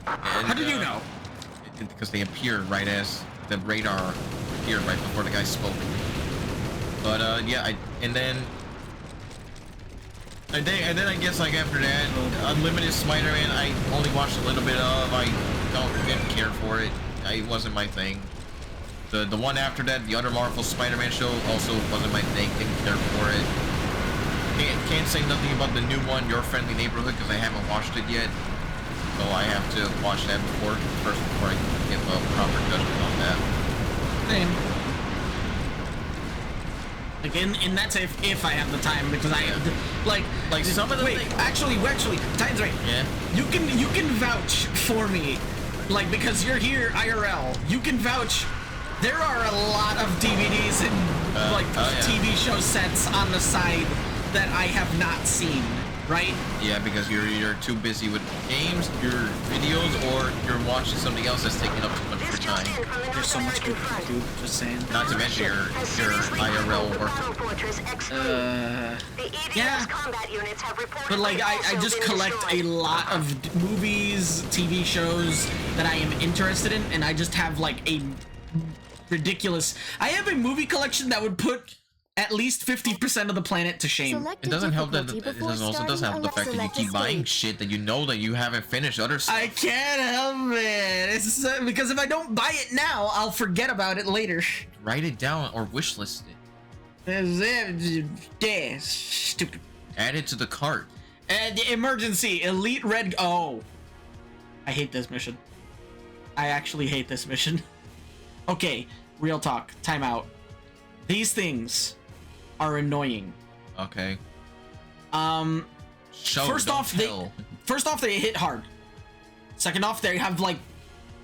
how did you know? Because they appeared right as the radar appeared right before the guy spoke. But yeah, and then I guess like after that, Unlimited Spider-Man, I only watched a little bit of. I didn't care for it. It wasn't my thing. The one after that, the other Marvel Spider-Man show, also wasn't my thing. Didn't care for it. Can't say nothing about the new one, Your Friendly Neighborhood, because I haven't watched it yet. So I have to watch that before I give a proper judgment on that. Same. Like, and that's if I have the time, because I like some of the things. Actually, Titan's right. Yeah. You can vouch for me, like, because you're here IRL. You can vouch. There are a lot of DVDs and TV show sets on the side that I have not seen, right? Yeah, because you're too busy with games, your videos, or you're watching something else that's taking up too much of your time. There's so much good food, just saying. Not to mention your IRL work. Yeah. But like, I just collect a lot of movies, TV shows that I am interested in, and I just have like a ridiculous. I have a movie collection that would put at least 50% of the planet to shame. It doesn't help that it also doesn't help the fact that you keep buying shit that you know that you haven't finished other stuff. I can't help it. It's because if I don't buy it now, I'll forget about it later. Write it down or wishlist it. Yeah, stupid. Add it to the cart. And emergency, elite red. Oh, I hate this mission. I actually hate this mission. Okay, real talk. Time out. These things are annoying. Okay. First off, they hit hard. Second off, they have like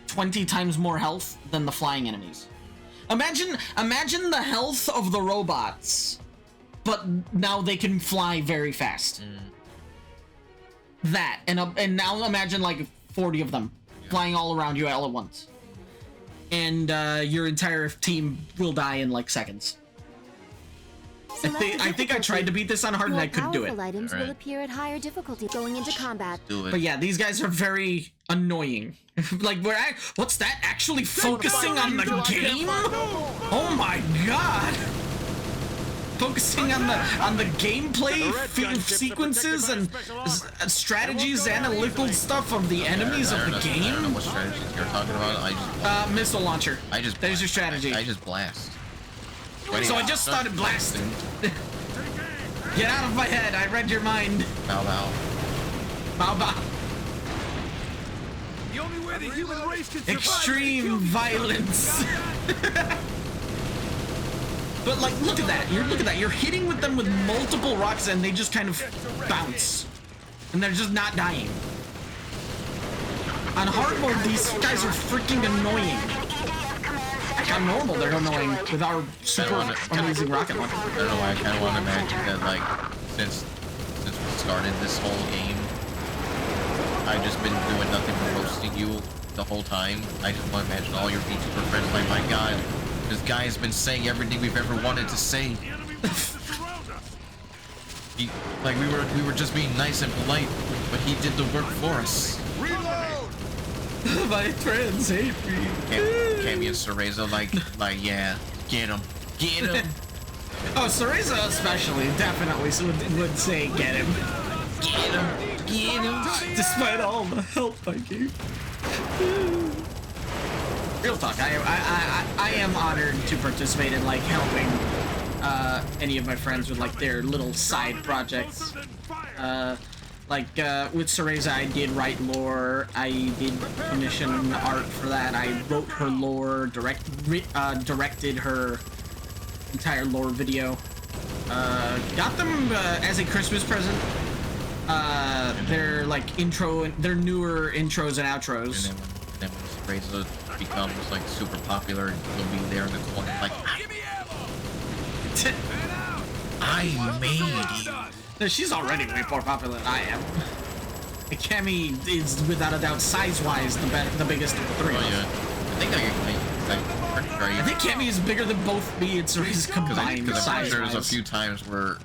20 times more health than the flying enemies. Imagine the health of the robots, but now they can fly very fast. That and now imagine like 40 of them flying all around you all at once, and your entire team will die in like seconds. I think I tried to beat this on hard and I couldn't do it. Items will appear at higher difficulty going into combat. Do it. But yeah, these guys are very annoying. Like, what's that? Actually focusing on the game? Oh my god! focusing on the gameplay sequences and strategies, analytical stuff of the enemies of the I don't know game. what strategies you're talking about. Missile launcher. There's your strategy. I just blast. So I just started blasting. Get out of my head. I read your mind. Bow bow. Bow bow. The only way the human race can survive Extreme violence. But like, look at that. You're hitting with them with multiple rocks and they just kind of bounce. And they're just not dying. On hard mode, these guys are freaking annoying. Like on normal, they're annoying with our super amazing rocket launcher. I don't know why I kind of want to imagine that, like, since we started this whole game, I've just been doing nothing but roasting you the whole time. I just want to imagine all your VTuber friends like, my God, this guy has been saying everything we've ever wanted to say. Like we were just being nice and polite, but he did the work for us. My friends hate me. Cammy and Cereza like yeah, get him. Oh, Cereza especially definitely would say get him. Get him. Despite all the help I gave. Real talk, I am honored to participate in like helping any of my friends with like their little side projects. With Cereza, I did write lore. I did commission art for that. I wrote her lore, directed her entire lore video. Got them as a Christmas present. Their like their newer intros and outros. And then when Cereza becomes like super popular, you'll be there in the corner like, I made you. No, she's already way more popular than I am. Cammy is without a doubt size-wise the biggest of the three. Oh yeah, I think Cammy is bigger than both me and Cereza combined. Because I'm pretty sure size-wise. there's a few times where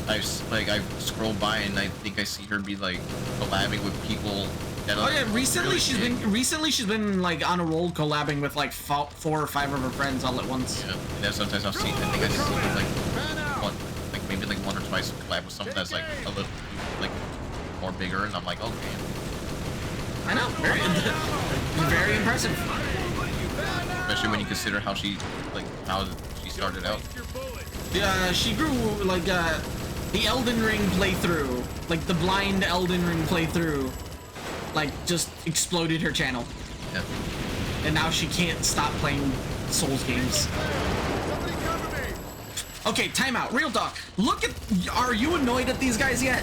I scroll by and I think I see her be like collabing with people. Oh yeah, recently she's been like on a roll collabing with like 4 or 5 of her friends all at once. Yeah, and then sometimes I've seen. I think I see her maybe like 1 or twice collab with someone that's like a little like more bigger, and I'm like, okay. I know, very impressive. Especially when you consider how she started out. Yeah, she grew like the Elden Ring playthrough, like the blind Elden Ring playthrough, like just exploded her channel. Yeah. And now she can't stop playing Souls games. Okay, timeout. Real talk. Look at. Are you annoyed at these guys yet?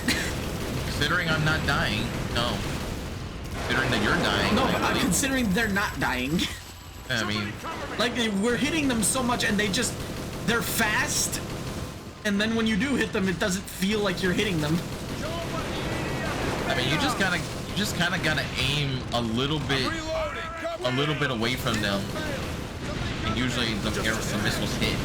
Considering I'm not dying, no. Considering that you're dying. No, but I'm considering they're not dying. I mean, like we're hitting them so much, and they're fast, and then when you do hit them, it doesn't feel like you're hitting them. I mean, you just kind of gotta aim a little bit away from them, and usually the missiles hit.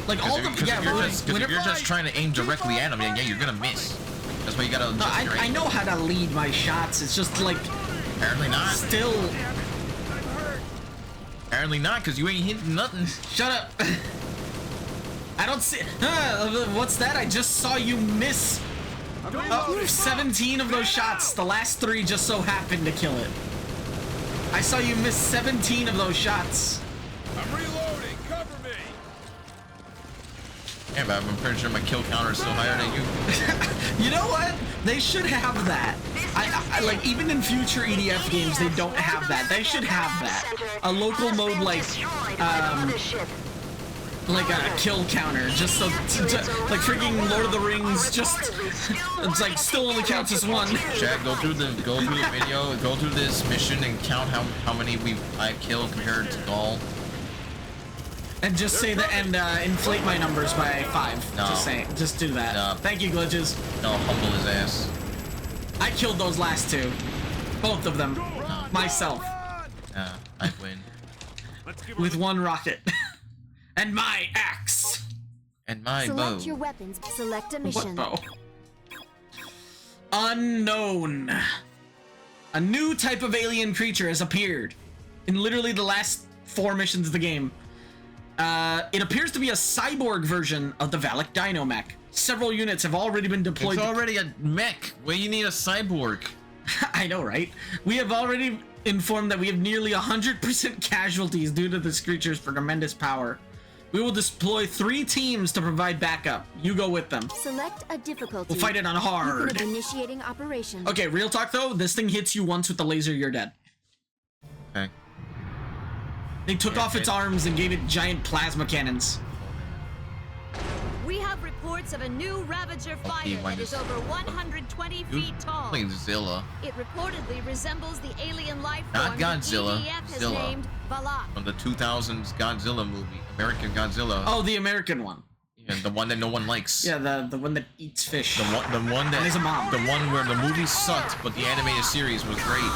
Like all the if you're just trying to aim directly at them, yeah, you're gonna miss. That's why you gotta. No, I know how to lead my shots. It's just like apparently not. Still. Apparently not, because you ain't hitting nothing. Shut up. I don't see. What's that? I just saw you miss 17 of those shots. The last 3 just so happened to kill it. I saw you miss 17 of those shots. I'm reloading. Cover me. Yeah, but I'm pretty sure my kill counter is still higher than you. You know what? They should have that. I like, even in future EDF games, they don't have that. They should have that. A local mode like a kill counter, just so, like freaking Lord of the Rings, just, it's like still only counts as 1. Chad, go through the video, go through this mission and count how many I've killed compared to Gaul. And just say that, and inflate my numbers by 5. No. Just do that. No. Thank you, Glitches. No, humble his ass. I killed those last 2. Both of them. Myself. I win. With 1 rocket. And my axe. And my bow. Select your weapons. Select a mission. What bow? Unknown. A new type of alien creature has appeared in literally the last 4 missions of the game. It appears to be a cyborg version of the Valak Dino Mech. Several units have already been deployed. It's already a mech. Where you need a cyborg? I know, right? We have already informed that we have nearly 100% casualties due to this creature's tremendous power. We will deploy 3 teams to provide backup. You go with them. Select a difficulty. We'll fight it on hard. Initiating operation. Okay, real talk though, this thing hits you once with the laser, you're dead. Okay. They took off its arms and gave it giant plasma cannons. We have reports of a new Ravager fighter that is over 120 feet tall. Playing Zilla. It reportedly resembles the alien life Not form Godzilla, EDF has Zilla. named Valak. From the 2000s Godzilla movie, American Godzilla. Oh, the American one. Yeah, the one that no one likes. Yeah, the one that eats fish. The one that And is a mom. The one where the movie sucked, but the animated series was great.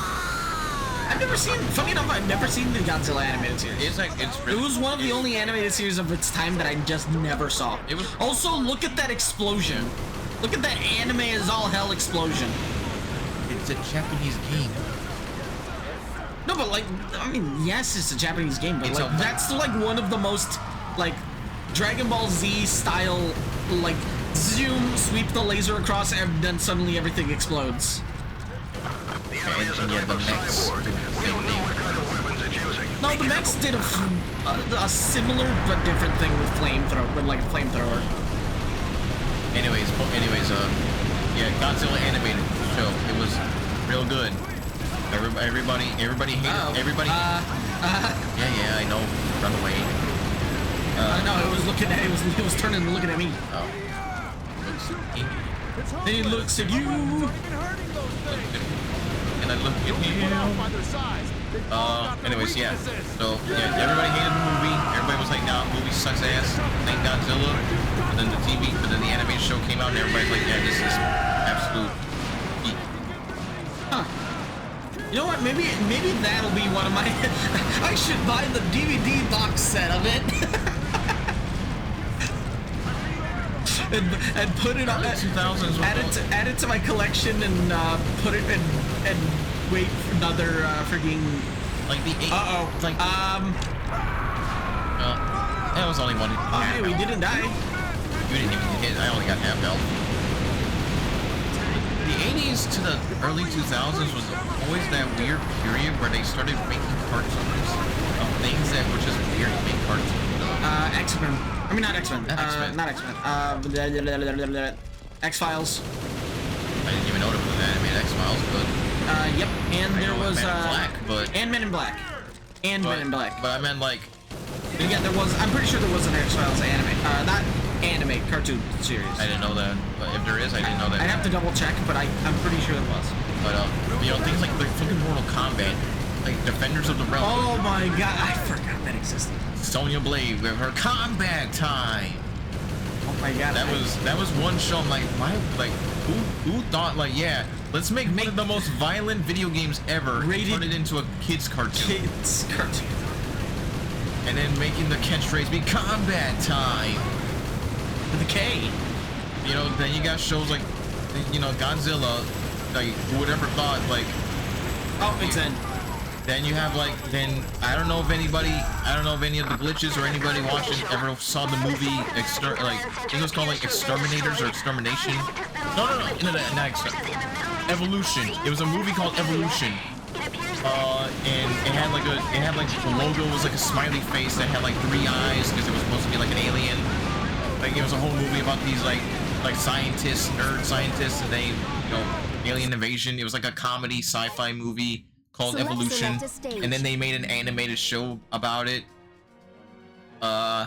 I've never seen, funny enough, I've never seen the Godzilla animated series. It's It really, was one of the only animated series of its time that I just never saw. It was- Also, look at that explosion. Look at that anime as all hell explosion. It's a Japanese game. No, but like, I mean, yes, it's a Japanese game, but It's like, a- that's like one of the most, like, Dragon Ball Z style, like, zoom, sweep the laser across, and then suddenly everything explodes. The enemy is And yeah, the equipped with mechs cyborg. do the We same don't know thing. what kind of weapons it's using. No, Be the mechs careful. did a similar but different thing with like a flamethrower. Anyways, yeah, Godzilla animated show. It was real good. Everybody hated. Uh-oh. Everybody. Yeah, I know. Run away. No, it was looking at it was turning and looking at me. Oh. Then he looks at you. And I look at him. Anyways, yeah. So, yeah, everybody hated the movie. Everybody was like, nah, movie sucks ass. Thank Godzilla. And then the animated show came out and everybody's like, yeah, this is absolute peak. Huh. You know what? Maybe that'll be one of my. I should buy the DVD box set of it. and put it on. Early 2000s. Add it to my collection and put it and wait for another freaking. Like the 8. Like. That was only one. Oh, hey, we didn't die. You didn't even hit. I only got half health. The 80s to the early 2000s was always that weird period where they started making cartoons of things that were just weird to make cartoons of. X-Men. I mean, not X-Men. Not X-Men. Not X-Men. X-Files. I didn't even know it was animated X-Files, but Yep. And I there know was Men in Black, but and Men in Black. And Men in Black. But I meant like, And yeah, there was. I'm pretty sure there was an X-Files anime. Not anime, cartoon series. I didn't know that. But if there is, I didn't know that. I'd have to double check, but I'm pretty sure there was. But you know, things like fucking Mortal Kombat, like Defenders of the Realm. Oh my god, I forgot that existed. Sonya Blade with her combat time. Oh my god. That was one show. I'm like, why? Like, who thought like, yeah, let's make one of the most violent video games ever, Rated- turn it into a kids cartoon, Kids cartoon. and then making the catchphrase be combat time. With a K. You know, then you got shows like, you know, Godzilla. Like, who would ever thought like? Oh, it's in. Then you have like, then I don't know if any of the glitches or anybody watching ever saw the movie I think it was called like Exterminators or Extermination. No, not Evolution. It was a movie called Evolution. And it had like the logo was like a smiley face that had like 3 eyes because it was supposed to be like an alien. Like it was a whole movie about these like scientists, nerd scientists, and they, you know, alien invasion. It was like a comedy sci-fi movie called Evolution, and then they made an animated show about it.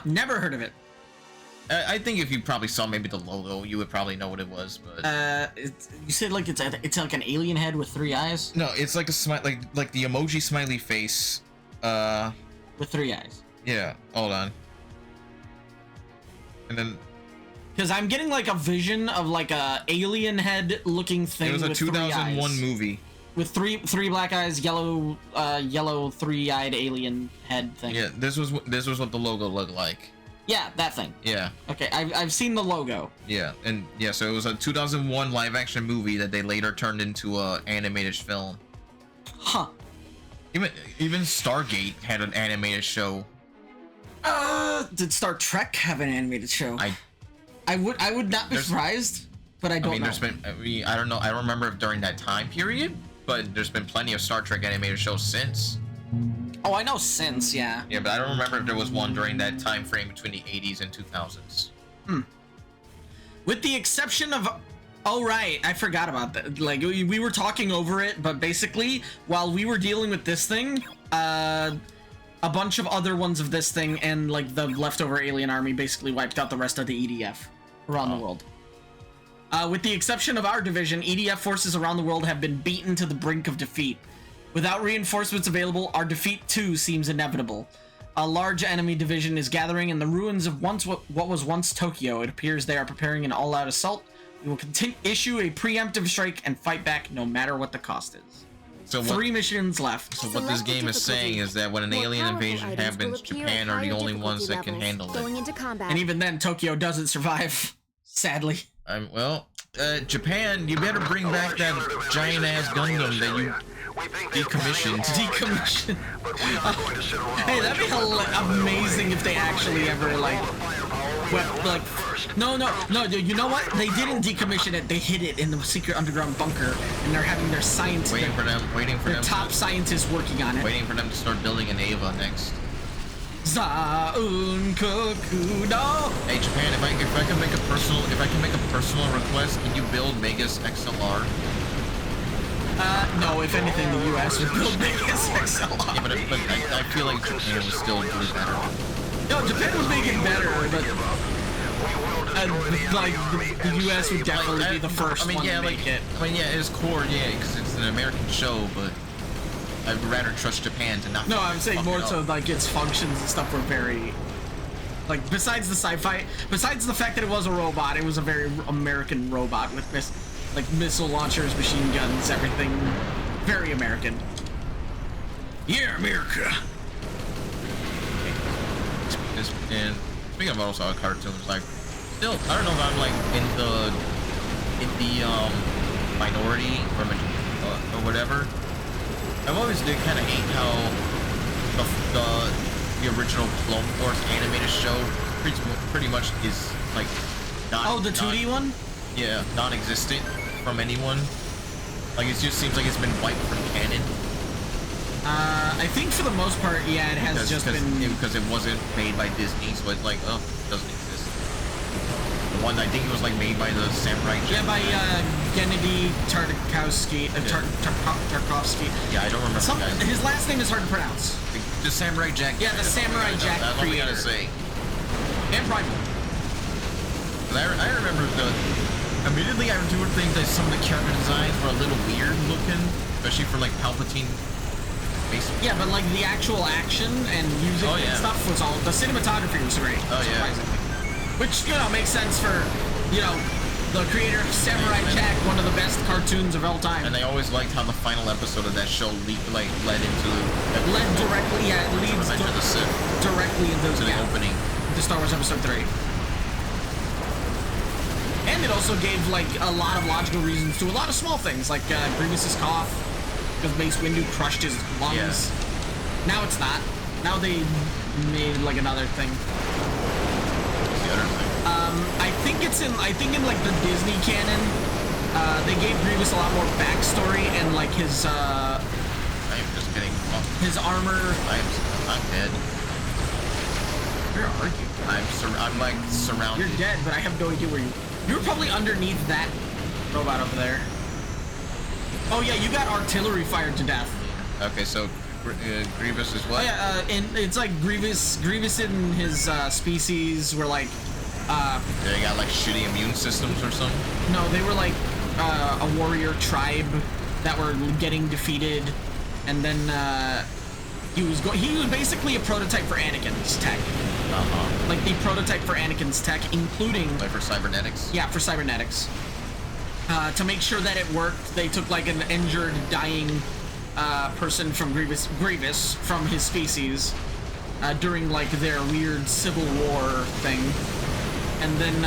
Never heard of it. I think if you probably saw maybe the logo, you would probably know what it was. But You said like it's like an alien head with 3 eyes. no, it's like a smile, like the emoji smiley face. With 3 eyes. Yeah. Hold on. And then Because I'm getting like a vision of like a alien head looking thing. it was a with 3 2001 eyes. movie. With three black eyes, yellow 3-eyed alien head thing. Yeah, this was what the logo looked like. Yeah, that thing. Yeah. Okay, I've seen the logo. Yeah, and yeah, so it was a 2001 live action movie that they later turned into a animated film. Huh. Even Stargate had an animated show. Did Star Trek have an animated show? I would not be surprised, but I don't know. There's been, I don't know, I don't remember if during that time period, but there's been plenty of Star Trek animated shows since. Oh, I know since, yeah. Yeah, but I don't remember if there was one during that time frame between the 80s and 2000s. With the exception of... Oh, right. I forgot about that. Like, we were talking over it, but basically, while we were dealing with this thing, a bunch of other ones of this thing and, like, the leftover alien army basically wiped out the rest of the EDF around the world. With the exception of our division, EDF forces around the world have been beaten to the brink of defeat. Without reinforcements available, our defeat too seems inevitable. A large enemy division is gathering in the ruins of what was once Tokyo. It appears they are preparing an all-out assault. We will issue a preemptive strike and fight back no matter what the cost is. So 3 missions left. So what this game is saying is that when an alien invasion happens, Japan are the only ones that can handle it. And even then, Tokyo doesn't survive, sadly. Well, Japan, you better bring back that giant-ass Gundam that you decommissioned. Hey, that'd be amazing if they actually ever, like... No, you know what? They didn't decommission it. They hid it in the secret underground bunker, and they're having their scientists... Waiting for them. Top scientists working on it. Waiting for them to start building an Ava next. Zaun Kokudo. Hey Japan, if I can make a personal request, can you build Mega's XLR? No, if anything, the US would build Mega's XLR. Yeah, but I feel like Japan would still do better. No, Japan would make it better, but like the US would definitely be the first one to make it. I mean, yeah, it's core, yeah, because it's an American show, but I'd rather trust Japan to not. No, I'm saying more so like its functions and stuff were very, like, besides the sci-fi, besides the fact that it was a robot, it was a very American robot with missile launchers, machine guns, everything, very American. Yeah, America. And speaking of also cartoons, like, still, I don't know if I'm like in the minority or whatever. I've always did kind of hate how the original Clone Wars animated show pretty much is like the 2D one? Yeah, non-existent from anyone. Like, it just seems like it's been wiped from canon. I think for the most part, yeah, it has because it wasn't made by Disney, so it's like, oh, it doesn't exist. The one, I think it was like made by the Samurai Jack. Yeah, by Gennady Tartakovsky. Tartakovsky. Yeah, I don't remember. His last name is hard to pronounce. The Samurai Jack. Yeah, the Samurai Jack That's all we gotta say. And Primal. I remember immediately I do think that some of the character designs were a little weird looking, especially for like Palpatine. Yeah, but like the actual action and music and stuff was all, the cinematography was great. Oh yeah. Which, you know, makes sense for, you know, the creator of Samurai Jack, one of the best cartoons of all time. And I always liked how the final episode of that show led into directly into the opening to Star Wars Episode 3. And it also gave like a lot of logical reasons to a lot of small things, like Grievous's cough, because Mace Windu crushed his lungs. Yeah. Now it's not. Now they made like another thing. What's the other thing? I think in like the Disney canon, they gave Grievous a lot more backstory and like his I am just getting fucked. His armor. I'm dead. Where are you? I'm like surrounded. You're dead, but I have no idea where you. You're probably underneath that robot over there. Oh yeah, you got artillery fired to death. Okay, so Grievous is what? Oh yeah, and it's like Grievous and his species were like. They got like shitty immune systems or something? No, they were like a warrior tribe that were getting defeated, and then he was basically a prototype for Anakin's tech. Like the prototype for Anakin's tech, including like for cybernetics. Yeah, for cybernetics. To make sure that it worked, they took like an injured, dying person from Grievous from his species during like their weird civil war thing, and then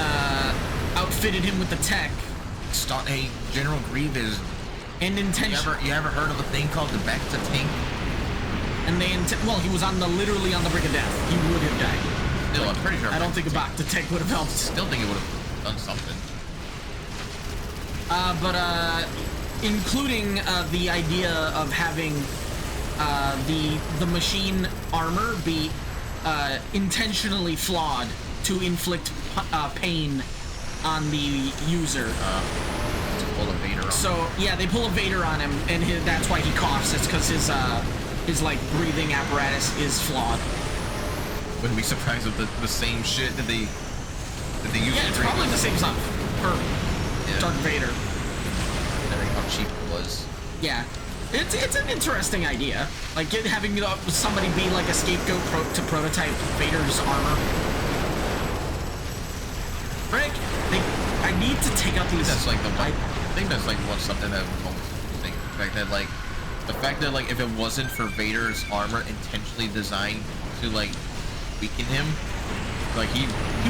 outfitted him with the tech. Hey, General Grievous. And intention. You ever heard of a thing called the Bacta tank? And they well, he was literally on the brink of death. He would have died. Still, I'm pretty sure. I don't think a back to tank would have helped. Still think it would have done something. Including the idea of having the machine armor be intentionally flawed to inflict pain on the user. To pull a Vader on so yeah, they pull a Vader on him, and that's why he coughs. It's because his like breathing apparatus is flawed. Wouldn't be surprised if the same shit that they use. Yeah, it's probably the same stuff for Darth Vader. How cheap it was. Yeah, it's an interesting idea. Like having somebody be like a scapegoat to prototype Vader's armor. Frick, I need to take out these. That's like I think that's like something that was always interesting. The fact that like if it wasn't for Vader's armor intentionally designed to like weaken him, like he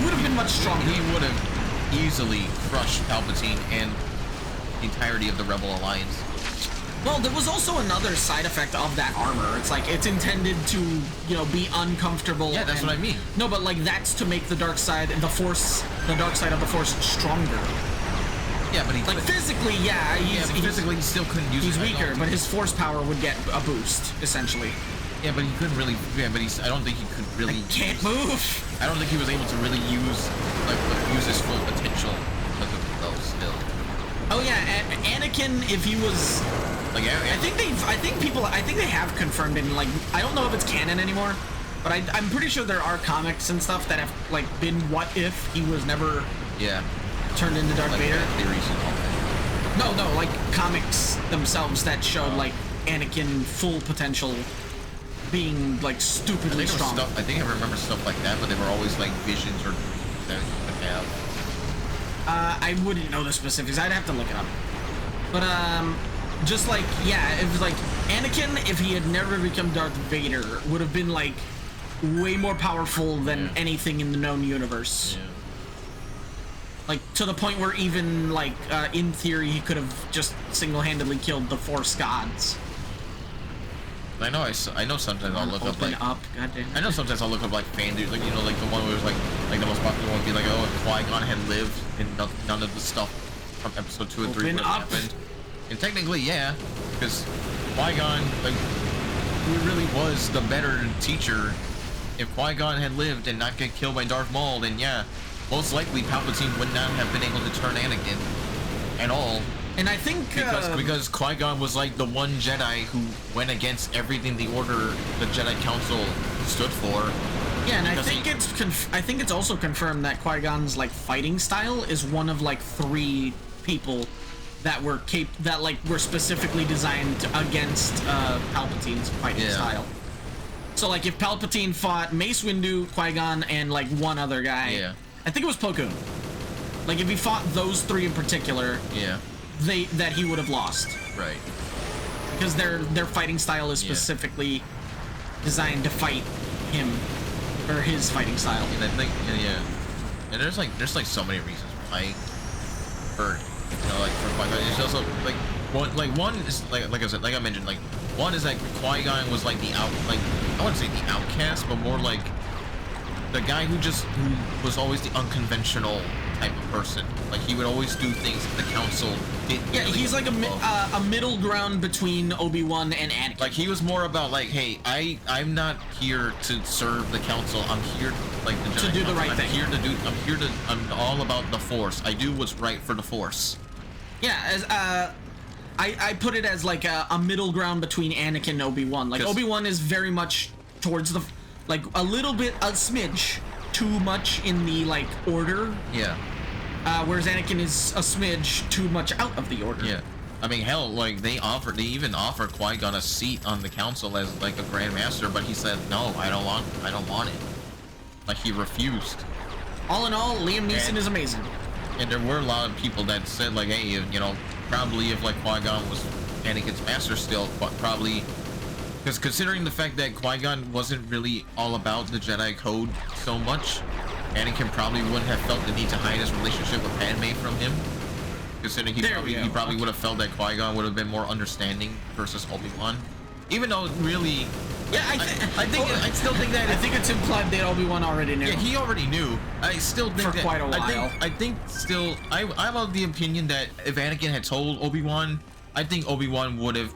would have been much stronger. He would have easily crushed Palpatine and the entirety of the Rebel Alliance. Well, there was also another side effect of that armor. It's like it's intended to, be uncomfortable. Yeah, that's what I mean. No, but like that's to make the dark side, the dark side of the Force stronger. Yeah, but physically, yeah, physically he still couldn't use it. He's weaker, but his Force power would get a boost essentially. Yeah, but he couldn't really. Yeah, but I don't think he could really. Can't move. I don't think he was able to really use his full potential because of those still. Oh yeah, Anakin, if he was like, I think they have confirmed it. Like, I don't know if it's canon anymore, but I'm pretty sure there are comics and stuff that have like been what if he was never turned into Darth Vader. Theories and all that. No, like comics themselves that showed like Anakin full potential being like stupidly strong. I think I remember stuff like that, but they were always like visions or dreams that he would have. I wouldn't know the specifics. I'd have to look it up. But just like it was like Anakin, if he had never become Darth Vader, would have been like way more powerful than anything in the known universe. Yeah. Like to the point where even like in theory he could have just single-handedly killed the Force gods. I know sometimes I'll look up like goddamn. I know sometimes I'll look up like fan dudes, like like the one where it was like the most popular one would be like, oh, if Qui-Gon had lived and none of the stuff from episode 2 and 3 would have happened. And technically, yeah, because Qui-Gon, like, who really was the better teacher. If Qui-Gon had lived and not get killed by Darth Maul, then yeah, most likely Palpatine would not have been able to turn Anakin at all. And I think because Qui-Gon was like the one Jedi who went against everything the Jedi Council stood for. Yeah, and I think it's also confirmed that Qui-Gon's like fighting style is one of like 3 people that were were specifically designed against Palpatine's fighting style. So like if Palpatine fought Mace Windu, Qui-Gon, and like one other guy, I think it was Plo Koon. Like if he fought those 3 in particular, that he would have lost. Right. Because their fighting style is specifically designed to fight him, or his fighting style. And I think and there's like so many reasons why for Qui-Gon. It's also like one is like I said, like I mentioned, like one is like Qui-Gon was like I wouldn't say the outcast, but more like the guy who was always the unconventional type of person. Like he would always do things that the council didn't. Yeah, really he's like a middle ground between Obi-Wan and Anakin. Like he was more about like, hey, I'm not here to serve the council. I'm here like the Jedi to do the right thing. I'm all about the Force. I do what's right for the Force. Yeah, as I put it as like a middle ground between Anakin and Obi-Wan. Like Obi-Wan is very much towards the like a smidge too much in the like order. Yeah. Whereas Anakin is a smidge too much out of the order. Yeah. I mean, hell, like they even offered Qui-Gon a seat on the council as like a Grand Master, but he said no, I don't want it. Like he refused. All in all, Liam Neeson is amazing. And there were a lot of people that said like, hey, probably if like Qui-Gon was Anakin's master still, but probably. Because considering the fact that Qui-Gon wasn't really all about the Jedi Code so much, Anakin probably wouldn't have felt the need to hide his relationship with Padme from him. Considering he probably would have felt that Qui-Gon would have been more understanding versus Obi-Wan. Even though really, Yeah, I still think that. I think it's implied that Obi-Wan already knew. Yeah, he already knew. I still think for that, quite a while. I think still. I'm of the opinion that if Anakin had told Obi-Wan, I think Obi-Wan would have,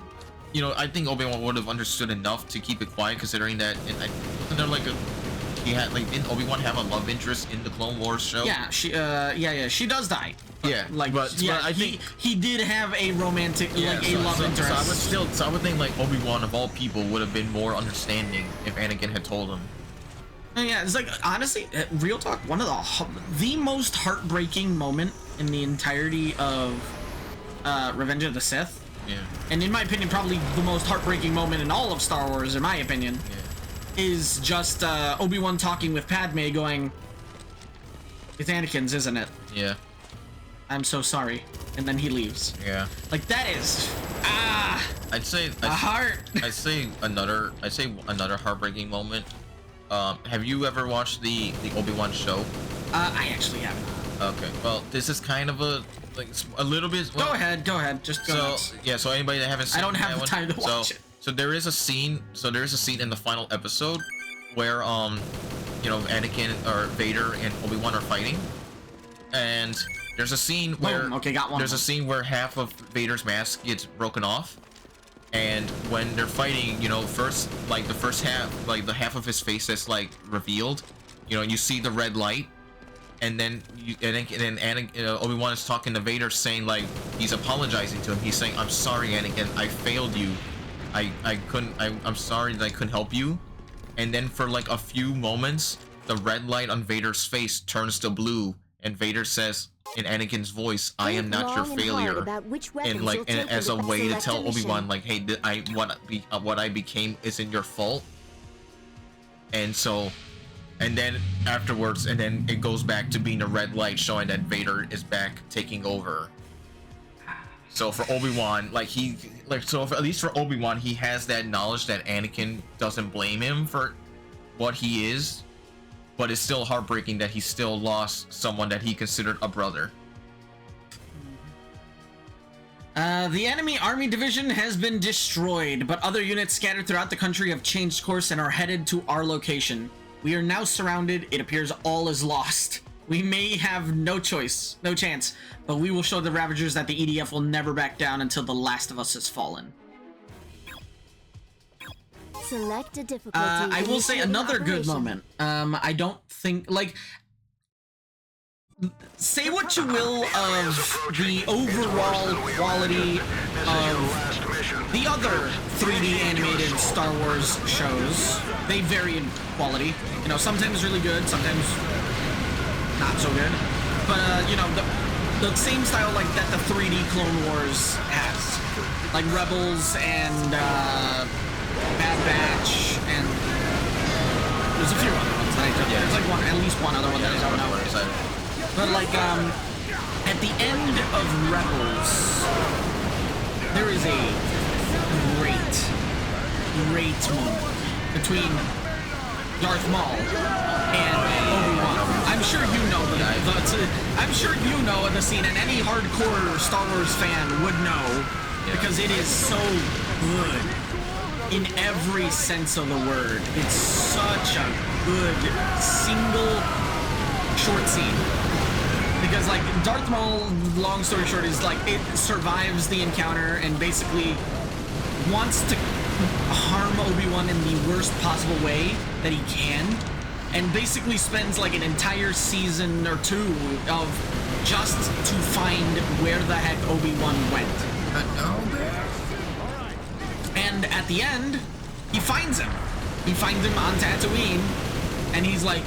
you know, I think Obi-Wan would have understood enough to keep it quiet, considering that. And wasn't there like a he had like didn't Obi-Wan have a love interest in the Clone Wars show? Yeah, she does die. Yeah, but I think he did have a romantic, love interest. So I would think like Obi-Wan of all people would have been more understanding if Anakin had told him. Yeah, it's like honestly, real talk, one of the most heartbreaking moment in the entirety of Revenge of the Sith. Yeah. And in my opinion, probably the most heartbreaking moment in all of Star Wars, in my opinion, is just Obi-Wan talking with Padme, going, "It's Anakin's, isn't it? Yeah. I'm so sorry," and then he leaves. Yeah. Like that is I'd say another heartbreaking moment. Have you ever watched the Obi-Wan show? I actually haven't. Okay. Well, this is kind of a little bit. Well, go ahead. Just go. Nuts. Yeah. So anybody that haven't seen, I don't have the time to watch it. So there is a scene. So there is a scene in the final episode where you know, Anakin or Vader and Obi-Wan are fighting, and there's a scene where there's a scene where half of Vader's mask gets broken off, and when they're fighting, you know, first like the first half, like the half of his face that's like revealed, you know, you see the red light, and then Obi-Wan is talking to Vader, saying like he's apologizing to him. He's saying, "I'm sorry, Anakin. I failed you. I'm sorry that I couldn't help you." And then for like a few moments, the red light on Vader's face turns to blue, and Vader says in Anakin's voice, "I am not your failure," and as a way to tell Obi-Wan like, "Hey, what I became isn't your fault." And so, and then afterwards, and then it goes back to being a red light, showing that Vader is back taking over. So for Obi-Wan, at least for Obi-Wan, he has that knowledge that Anakin doesn't blame him for what he is, but it's still heartbreaking that he still lost someone that he considered a brother. The enemy army division has been destroyed, but other units scattered throughout the country have changed course and are headed to our location. We are now surrounded. It appears all is lost. We may have no chance, but we will show the Ravagers that the EDF will never back down until the last of us has fallen. Select a difficulty. I will say another good moment. I don't think, like, say what you will of the overall quality of the other 3D animated Star Wars shows. They vary in quality. You know, sometimes really good, sometimes not so good. But, you know, the same style like that the 3D Clone Wars has. Like Rebels and Bad Batch, and there's a few other ones that I don't know. There's like at least one other one that I don't know. But like, at the end of Rebels, there is a great moment between Darth Maul and Obi-Wan. I'm sure you know the scene, and any hardcore Star Wars fan would know, because it is so good in every sense of the word. It's such a good single short scene. Because like Darth Maul, long story short, is like it survives the encounter and basically wants to harm Obi-Wan in the worst possible way that he can, and basically spends like an entire season or two of just to find where the heck Obi-Wan went. And at the end, he finds him. He finds him on Tatooine, and he's like,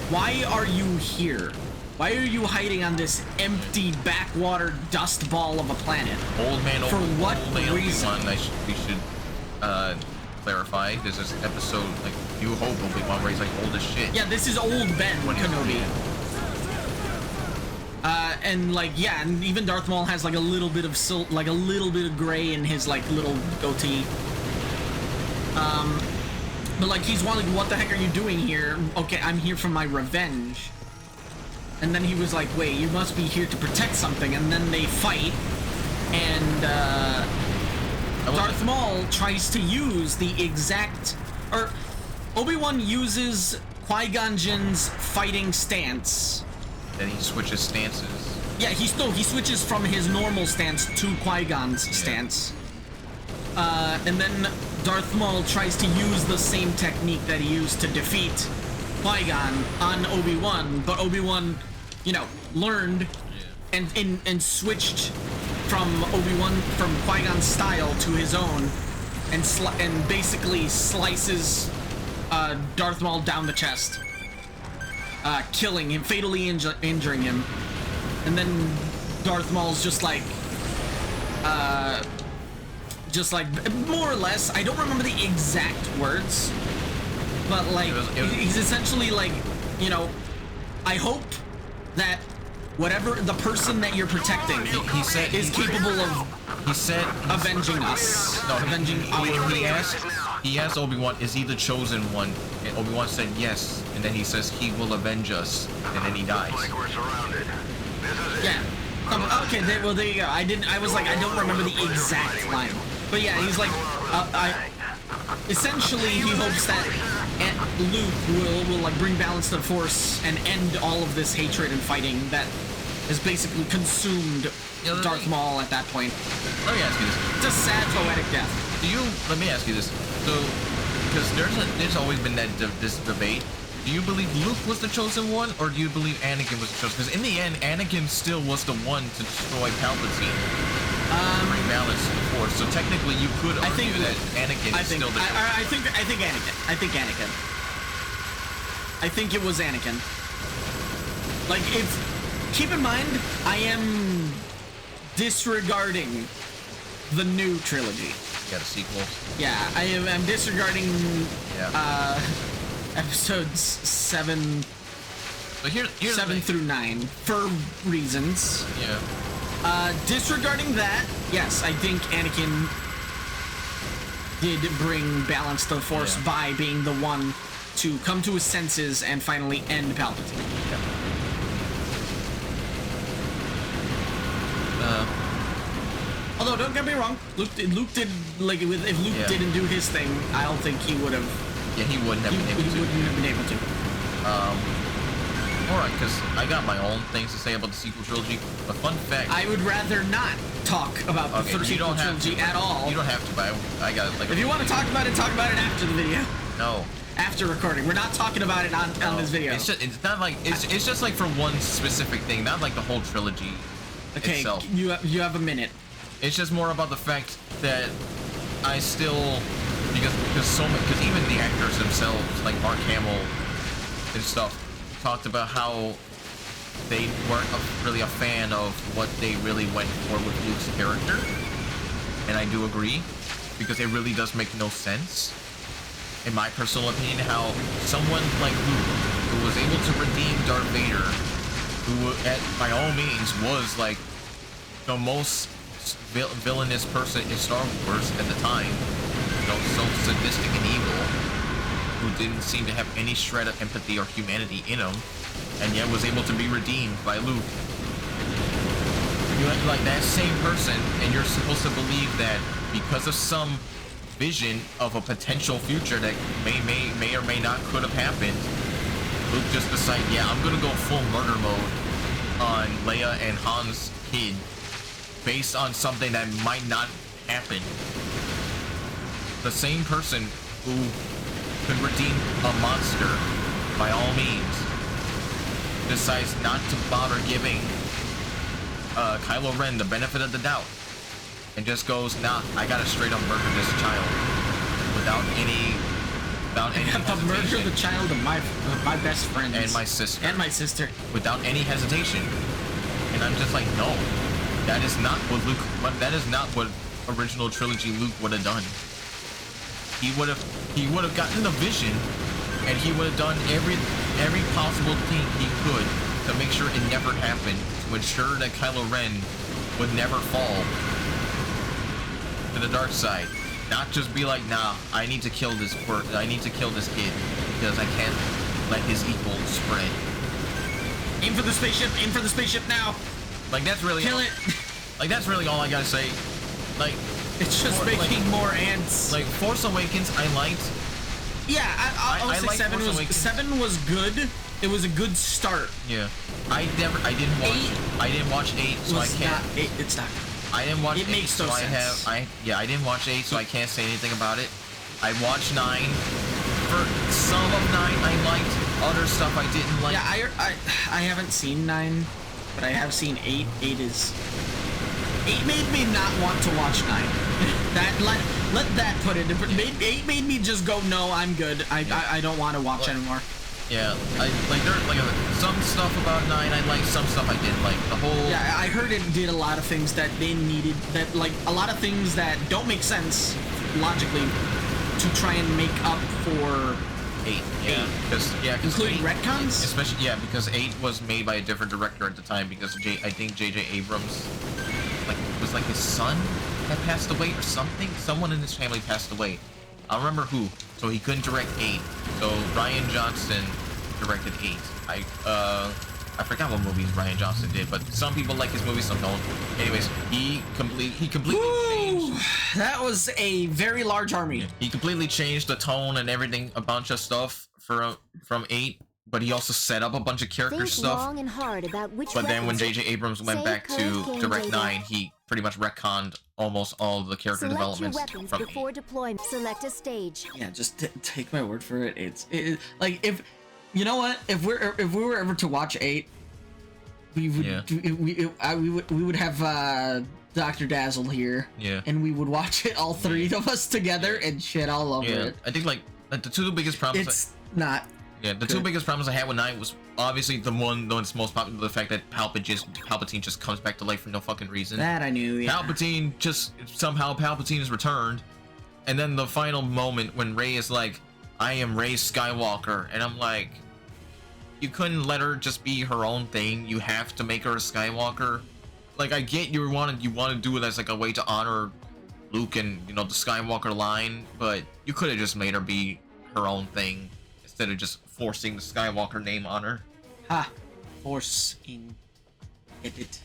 "Why are you here? Why are you hiding on this empty backwater dust ball of a planet? Old man for what reason?" We should clarify. This is episode like New Hope Obi-Wan, where he's like old as shit. Yeah, this is old Ben Kenobi. And like, yeah, and even Darth Maul has like a little bit of gray in his like little goatee. But like he's wondering, "What the heck are you doing here?" "Okay, I'm here for my revenge." And then he was like, "Wait, you must be here to protect something." And then they fight, and Darth Maul tries to use the exact or Obi-Wan uses Qui-Gon Jinn's fighting stance. Then he switches stances. Yeah, he switches from his normal stance to Qui-Gon's stance. And then Darth Maul tries to use the same technique that he used to defeat Qui-Gon on Obi-Wan, but Obi-Wan, you know, learned and switched from Qui-Gon's style to his own, and basically slices Darth Maul down the chest, killing him, fatally injuring him. And then Darth Maul's just like more or less, I don't remember the exact words, but like he's essentially like, you know, I hope that whatever the person that you're protecting he said is capable of avenging us. No, avenging he asked Obi-Wan, is he the chosen one? And Obi-Wan said yes, and then he says he will avenge us, and then he dies. Like we're surrounded. This is it. Yeah. Okay. Well, there you go. I was like, I don't remember the exact line, but yeah, he's like, essentially, he hopes that Luke will like bring balance to the Force and end all of this hatred and fighting that has basically consumed Darth Maul at that point. Let me ask you this. It's a sad, poetic death. Let me ask you this. So, because there's always been this debate. Do you believe Luke was the chosen one, or do you believe Anakin was the chosen? Because in the end, Anakin still was the one to destroy Palpatine. Bring balance to the Force. So technically, you could argue that Anakin is still the chosen one. I think Anakin. I think it was Anakin. Like, keep in mind, I am disregarding the new trilogy. Yeah, the sequel. Yeah, I'm disregarding episodes 7 through 9 for reasons. Yeah. Disregarding that, yes, I think Anakin did bring balance to the Force by being the one to come to his senses and finally end Palpatine. Although, don't get me wrong, Luke did, like, if Luke didn't do his thing, I don't think he would have. Yeah, he wouldn't have been able to. He wouldn't have been able to. Alright, because I got my own things to say about the sequel trilogy. But fun fact, I would rather not talk about the sequel trilogy at all. You don't have to, but I got like. If you want to talk about it after the video. No. After recording, we're not talking about it on this video. It's not like it's just like for one specific thing, not like the whole trilogy itself. You have a minute. It's just more about the fact that I still because even the actors themselves, like Mark Hamill and stuff, talked about how they weren't really a fan of what they really went for with Luke's character, and I do agree, because it really does make no sense, in my personal opinion, how someone like Luke, who was able to redeem Darth Vader, who by all means was like the most villainous person in Star Wars at the time, you know, so sadistic and evil, who didn't seem to have any shred of empathy or humanity in him, and yet was able to be redeemed by Luke. You have like that same person, and you're supposed to believe that because of some vision of a potential future that may or may not could have happened, Luke just decided, yeah, I'm gonna go full murder mode on Leia and Han's kid, based on something that might not happen. The same person who could redeem a monster, by all means, decides not to bother giving Kylo Ren the benefit of the doubt, and just goes, nah, I gotta straight up murder this child without any hesitation. Murder the child of my best friend and my sister without any hesitation. And I'm just like, no, that is not what Luke. That is not what original trilogy Luke would have done. He would have gotten the vision, and he would have done every possible thing he could to make sure it never happened, to ensure that Kylo Ren would never fall to the dark side. Not just be like, nah, I need to kill this kid because I can't let his evil spread. Aim for the spaceship! Aim for the spaceship now! Like, that's really kill it! Like, that's really all I gotta say. Like, it's just making more ants. Like, Force Awakens, I liked, Yeah, I'll say like 7 Force was Awakens. 7 was good. It was a good start. Yeah. I didn't watch 8, so I can't. It's not. I didn't watch It 8, makes no so sense. I didn't watch 8, so I can't say anything about it. I watched 9. For some of 9 I liked, other stuff I didn't like. Yeah, I haven't seen 9, but I have seen 8. 8 made me not want to watch 9. Let that put it. 8 made me just go, no, I'm good. I don't want to watch anymore. Yeah, some stuff about 9 I liked, some stuff I didn't like. The whole. Yeah, I heard it did a lot of things that they needed. That like a lot of things that don't make sense logically to try and make up for 8. Yeah, because including retcons. Especially because 8 was made by a different director at the time because I think J.J. Abrams was his son that passed away or something. Someone in his family passed away. I don't remember who. So he couldn't direct 8. So Ryan Johnson directed 8. I forgot what movies Ryan Johnson did, but some people like his movies, some don't. Anyways, he completely changed. That was a very large army. He completely changed the tone and everything, a bunch of stuff from 8. But he also set up a bunch of character Think stuff. long and hard about which But then when weapons- J.J. Abrams went Save back to current direct game 9, data. he pretty much retconned almost all the character Select your developments weapons from before 8. deployment. Select a stage. Yeah, just take my word for it. It's like if you know what, if we were ever to watch 8, we would we would have Dr. Dazzle here. Yeah. And we would watch it, all 3 of us together, and shit all over Yeah, it. I think the 2 biggest problems. It's not. Yeah, the 2 biggest problems I had with 9 was obviously the one that's most popular, the fact that Palpatine just comes back to life for no fucking reason. That I knew. Yeah. Palpatine is returned, and then the final moment when Rey is like, "I am Rey Skywalker," and I'm like, you couldn't let her just be her own thing. You have to make her a Skywalker. Like, I get you want to do it as like a way to honor Luke and the Skywalker line, but you could have just made her be her own thing instead of just forcing the Skywalker name on her. Ha. Forcing it.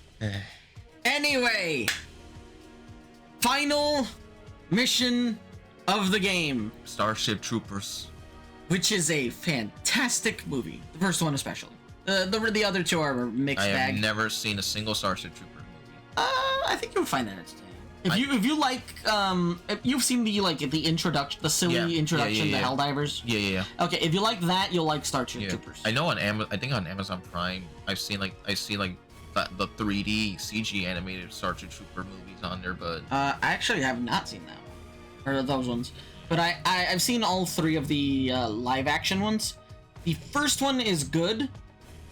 Anyway, final mission of the game, Starship Troopers. which is a fantastic movie. The first one especially. The other 2 are mixed I bag. have never seen a single Starship Trooper movie. I think you'll find that entertaining. If you like, if you've seen the introduction, the silly introduction to Helldivers. Yeah. Okay, if you like that, you'll like Starship Yeah. Troopers. I know I think on Amazon Prime, I see the 3D CG animated Starship Trooper movies on there, but I actually have not seen that one, or those ones, but I've seen all 3 of the live action ones. The first one is good.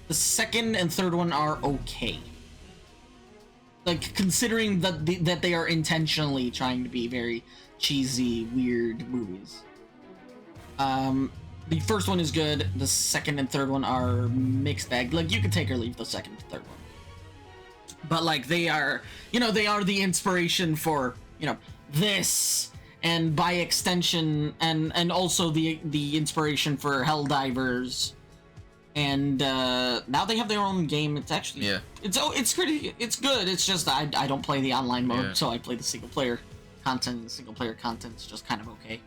The second and third one are okay. Like, considering that they are intentionally trying to be very cheesy, weird movies. The first one is good. The second and third one are mixed bag. Like, you can take or leave the second and third one. But like, they are the inspiration for this, and by extension, and also the inspiration for Helldivers. And now they have their own game. It's actually it's good. It's just I don't play the online mode, so I play the single player content. The single player content's just kind of okay.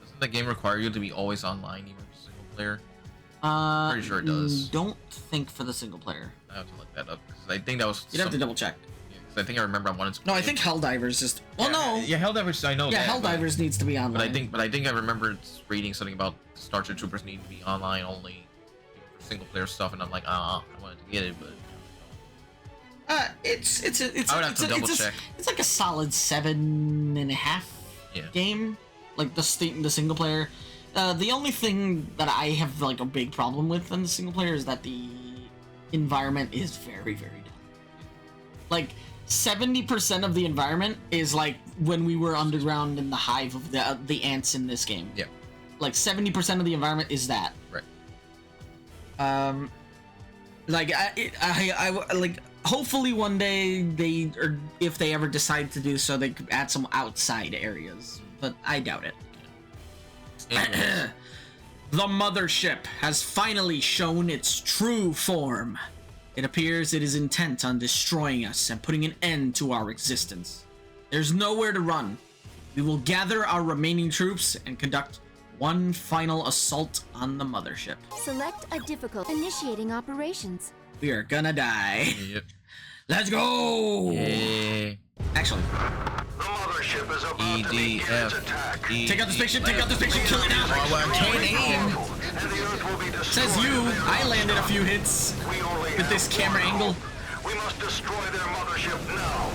Doesn't the game require you to be always online, even for single player? Pretty sure it does. Don't think for the single player. I have to look that up because I think that was. You'd have to double check. Yeah, because I think I remember I wanted to. No, I think Helldivers just. Well, no. Yeah, Helldivers. I know. Yeah, that, Helldivers needs to be online. But I think I remember reading something about Starship Troopers need to be online only. Single player stuff, and I'm like, I wanted to get it, but it's I would have to double check. It's like a solid 7.5 game, like the single player. The only thing that I have like a big problem with in the single player is that the environment is very, very dumb. Like 70% of the environment is like when we were underground in the hive of the ants in this game. Yeah. Like 70% of the environment is that. Right. Like I like hopefully one day they, or if they ever decide to do so, they could add some outside areas, but I doubt it. The mothership has finally shown its true form. It appears it is intent on destroying us and putting an end to our existence. There's nowhere to run. We will gather our remaining troops and conduct One final assault on the mothership. Select a difficult. Initiating operations. We are gonna die. Yep. Let's go! Yeah. Actually, The mothership is about to begin its EDF. attack. take out the spaceship, take out the spaceship, kill it now! Oh, I can't aim. And the Earth will be destroyed. Says you, within I no landed a time. few hits We only with this have camera one angle. hope. We must destroy their mothership now.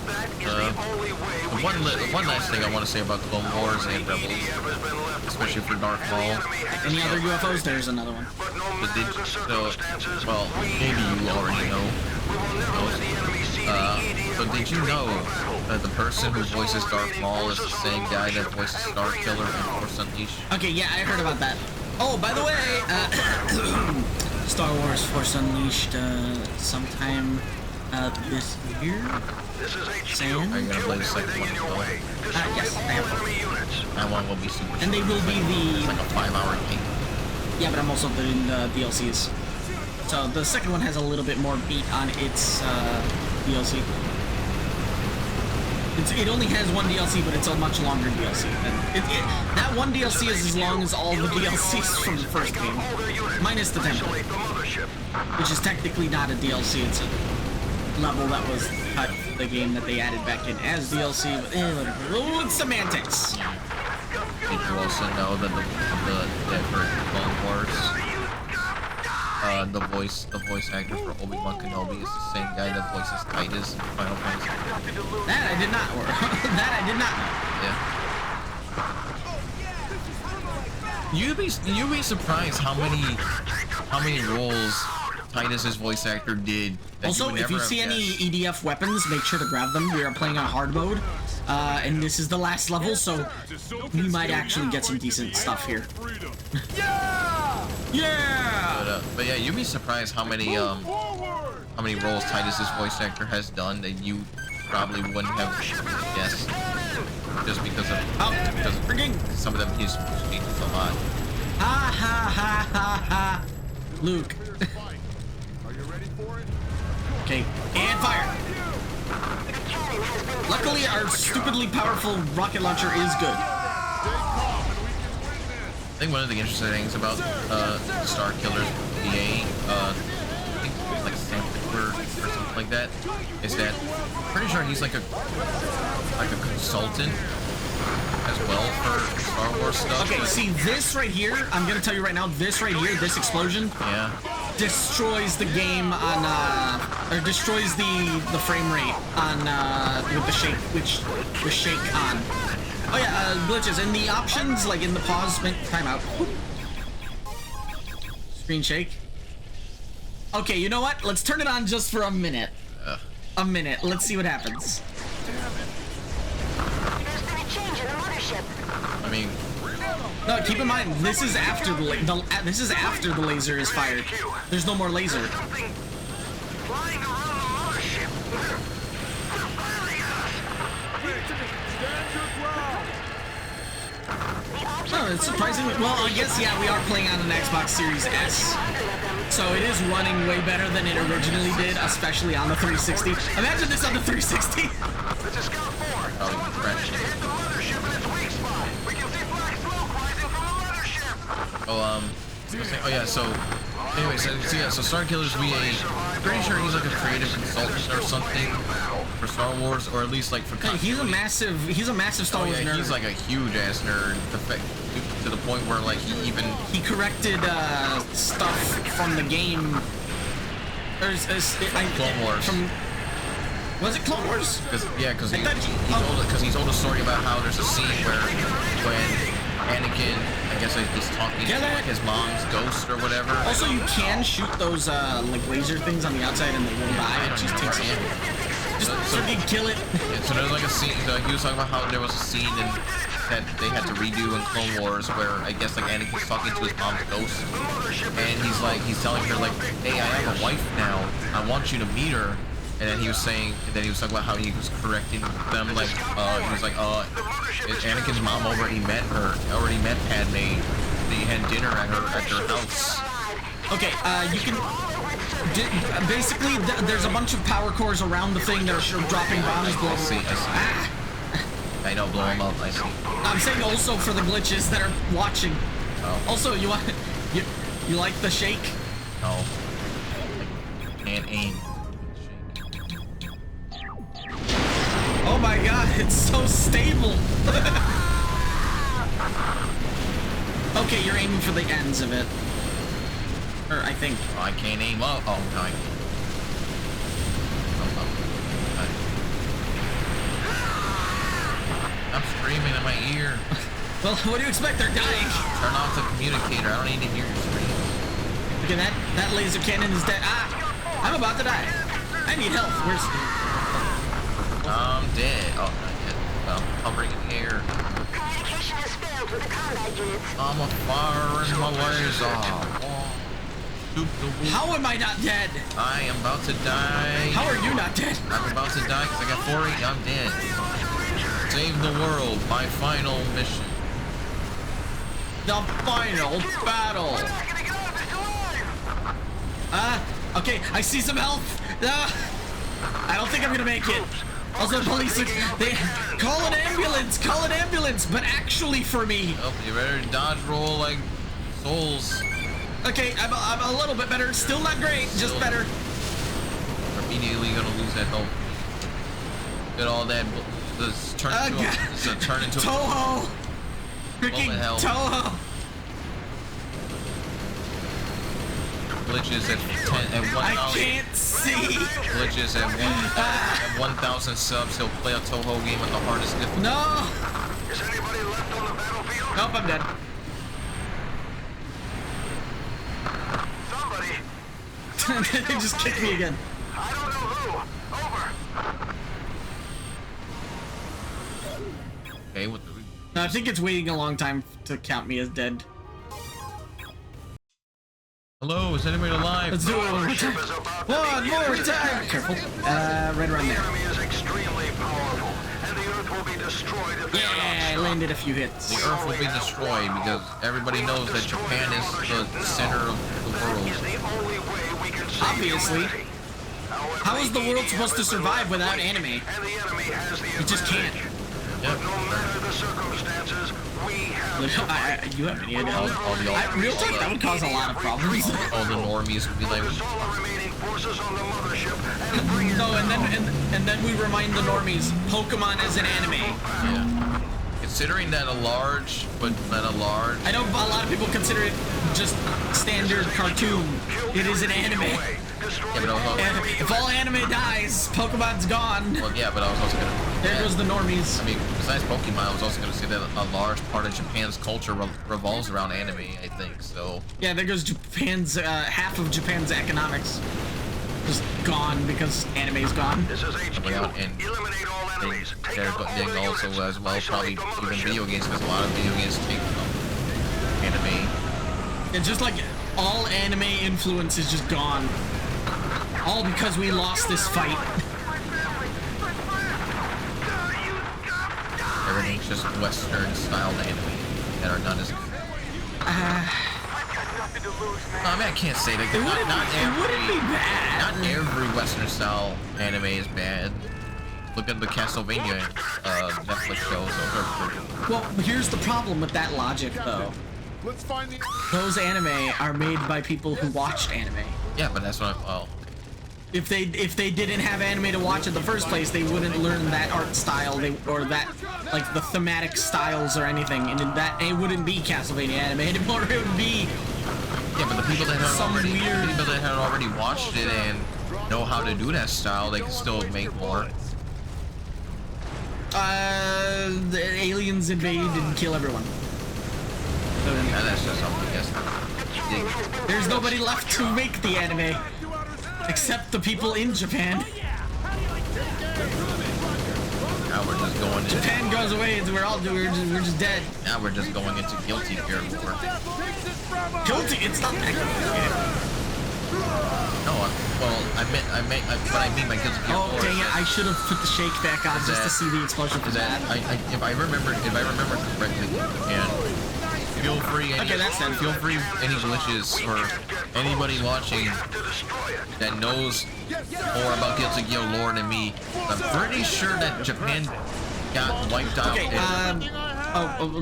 That is the only way we can save One last thing I want to say about Clone Wars and The Rebels, EDF has been left especially for weak, Darth and the Maul. enemy has Any other survived. UFOs? There's another one. But no But matter the circumstances, well, we maybe have you to already fight. know. We will never let the enemy see the EDF So did you retreat know from battle. that the person who Focus all voices Darth remaining Maul is the forces same on guy that mothership voices and Star bring Killer them in down. Force Unleashed? Okay, yeah, I heard about that. Oh, by the way, Star Wars Force Unleashed, sometime this year? This is HQ. Sam? Are you gonna play the Kill second everything one in as your well? way. Destroy Yes, I all have. enemy units. That one will be super And they will be It's the... like a 5-hour game. Yeah, but I'm also doing the DLCs. So the second one has a little bit more beat on its DLC. It only has one DLC, but it's a much longer DLC. And that one DLC is as long as all the DLCs from the first game, minus the temple, Isolate the mothership. which is technically not a DLC. It's a level that was cut from the game that they added back in as DLC. But whatever. Oh, it's semantics. Did you also know that that for Clone Wars, the voice actor for Obi-Wan Kenobi is the same guy that voices Titus in Final Fantasy. That I did not. That I did not know. Yeah. You'd be surprised how many roles Titus's voice actor did. That Also, would if never you have see any guessed. EDF weapons, make sure to grab them. We are playing on hard mode, and this is the last level, so we might actually get some decent stuff here. Yeah! But yeah, you'd be surprised how many roles Titus's voice actor has done that you probably wouldn't have guessed, just because of Freaking! some of them he's changed a lot. Ha ha ha ha ha! Luke. Are you ready for it? Okay, and fire! Luckily, our stupidly powerful rocket launcher is good. I think one of the interesting things about Star Killer's VA, I think like Sam Pittsburgh or something like that, is that I'm pretty sure he's like a consultant as well for Star Wars stuff. Okay, see this right here, I'm gonna tell you right now, this right here, this explosion, Yeah. destroys the game on, or destroys the frame rate on, with the shake, the shake on. Oh yeah, glitches. In the options, like in the pause, timeout. Screen shake. Okay, you know what? Let's turn it on just for a minute. A minute. Let's see what happens. There's been a change in the mothership. I mean, No, keep in mind, this is after this is after the laser is fired. There's no more laser. Something flying around the mothership. They're firing at us. Stand your ground. No, it's surprisingly well. I guess yeah, we are playing on an Xbox Series S, so it is running way better than it originally did, especially on the 360. Imagine this on the 360. It's a Scout 4. Oh, Someone's crap. managed to hit the mothership in its weak spot. We can see black smoke rising from the mothership. oh yeah, so anyway, so Star Killer's VA, pretty sure he's like a creative consultant or something for Star Wars, or at least like for Hey, he's a massive Star Oh Wars yeah, nerd. he's like a huge ass nerd, to the point where like He corrected stuff from the game. Clone Wars. Was it Clone Wars? Because I thought he told a story about how there's a scene where when Anakin, I guess he's talking to like his mom's ghost or whatever. Also, you can shoot those like laser things on the outside and they will die. It just takes just freaking kill it. Yeah, so there's like a scene. Like he was talking about how there was a scene that they had to redo in Clone Wars where I guess like Anakin's talking to his mom's ghost, and he's telling her like, "Hey, I have a wife now. I want you to meet her." And then he was talking about how he was correcting them, like, he was like, Anakin's mom already met Padme. They had dinner at their house. Okay, you can basically there's a bunch of power cores around the thing that are dropping bombs. I see. I know, blow them up. I see. I'm saying also for the glitches that are watching. Oh. Also, you like the shake? No. I can't aim. Oh my god, it's so stable. Okay, you're aiming for the ends of it. Or I think. Oh, I can't aim up. Oh, no, I can't. I'm screaming in my ear. Well, what do you expect? They're dying. Turn off the communicator. I don't need to hear your screams. Okay, that laser cannon is dead. Ah! I'm about to die. I need health. Where's... I'm dead. Oh, not yet. Well, I'll bring it here. Communication has failed with the combat units. I'm a firing my lasers off. How am I not dead? I am about to die. How are you not dead? I'm about to die because I got 4 I'm dead. Save the world. My final mission. The final battle. Okay, I see some health. I don't think I'm gonna make it. Also, police, they call an ambulance, but actually for me. Oh, you better dodge roll like souls. Okay, I'm a little bit better. Still not great, just better. Immediately gonna lose that health. Get all that. Turn into Toho. Freaking Toho. Glitches at 1,000. I can't see. Glitches at 1,000 subs. He'll play a Toho game with the hardest difficulty. No. Is anybody left on the battlefield? Nope, I'm dead. Somebody. They just kicked me again. I don't know who. Over. Okay, what the... No, I think it's waiting a long time to count me as dead. Hello, is anybody alive? Let's do it one more time. One more time. Careful. Right around The there. enemy is extremely powerful, and the Earth will be destroyed if they are not Yeah, I stopped. landed a few hits. The Earth will be destroyed because everybody knows that Japan is the center of the world. Is the only way we can save Obviously. humanity. However, How is the world EDF supposed to is survive in without place, anime? And the enemy has the It just can't. advantage. Yep. But no matter the circumstances, we have You have any idea? All the Real talk, that would cause a lot of problems. all the normies would be like, focus all the remaining forces on the mothership and bring it No, down. and then we remind the normies, Pokemon is an anime. yeah. Considering that a large, but not a large. I know a lot of people consider it just standard cartoon. It is an anime. Yeah, but I was also, And if all anime dies, Pokemon's gone. well, yeah, but I was also gonna. There goes the normies. I mean, besides Pokemon, I was also gonna say that a large part of Japan's culture revolves around anime. I think so. Yeah, there goes Japan's, half of Japan's economics. Just gone because anime's gone. This is HQ. Yeah, and Eliminate all enemies. Take They're out all then the also units. as well probably Isolate the even mothership. video games because a lot of video games take from anime. It's just like all anime influence is just gone. All because we lost this fight. Everything's just Western styled anime that are not as good. No, I mean, I can't say that. It wouldn't be bad. Not every Western style anime is bad. Look at the Castlevania Netflix shows. Those are pretty. Well, here's the problem with that logic, though. Let's find the... Those anime are made by people who watched anime. Yeah, but that's what I'm. Well, If they didn't have anime to watch in the first place, they wouldn't learn that art style, or that, like, the thematic styles or anything, and it wouldn't be Castlevania anime anymore. It would be yeah, but the people that had some already weird. people that had already watched it and know how to do that style, they can still make more. The aliens invade and kill everyone. So, Yeah, that's just something. Yes. there's nobody left to make the anime except the people in Japan. Now we're just going into. Japan goes away, and we're just dead. Now we're just going into guilty gear war. Guilty. It's not that good. No, what I mean by guilty gear Oh war. dang it! I should have put the shake back on just to see the explosion for Is that that. if I remember correctly, and feel free any Okay, that's done. feel free any glitches or anybody watching that knows more about Guilty Gear lore than me. I'm pretty sure that Japan got wiped out. Okay,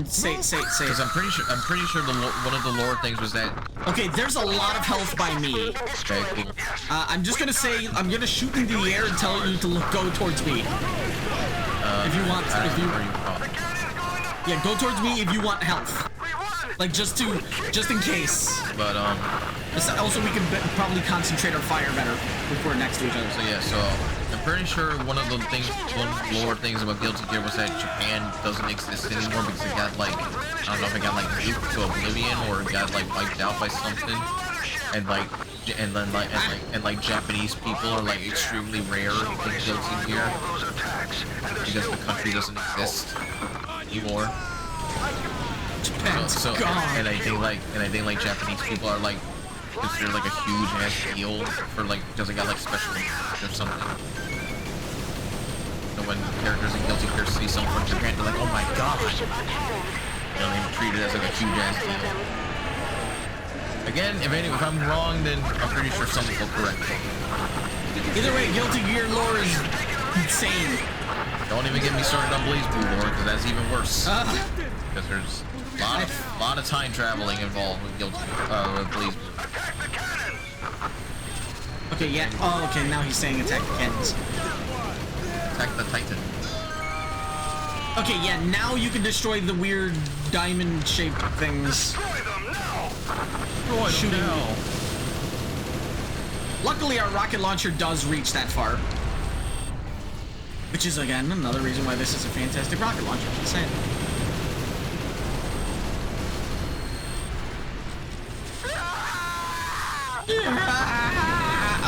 say. Because I'm pretty sure one of the lore things was that. Okay, there's a lot of health by me. Okay, cool. I'm just gonna say, I'm gonna shoot into the air and tell you to go towards me. If you want, yeah, go towards me if you want health. Like, just in case. But, also, we can probably concentrate our fire better if we're next to each other. So, yeah, so I'm pretty sure one of the lore things about Guilty Gear was that Japan doesn't exist anymore because it got, like, I don't know if it got, like, nuked to oblivion or it got, like, wiped out by something. And, like, Japanese people are, like, extremely rare in Guilty Gear because the country doesn't exist anymore. Japan's gone. And I think like Japanese people are, like, considered, like, a huge ass deal for, like, because they got, like, special or something. So when characters in Guilty Gear see someone from Japan, they're like, oh my god. You know, they treat it as, like, a huge ass deal. Again, if I'm wrong, then I'm pretty sure someone will correct me. Either way, Guilty Gear lore is insane. Don't even get me started on Blaze Blue lore, because that's even worse. Because there's a lot of time traveling involved with Guilty with Blaze Blue. Okay, yeah. Oh, okay. Now he's saying attack the cannons. Attack the Titan. Okay, yeah. Now you can destroy the weird diamond-shaped things. Shooting. Luckily, our rocket launcher does reach that far, which is again another reason why this is a fantastic rocket launcher. Just saying.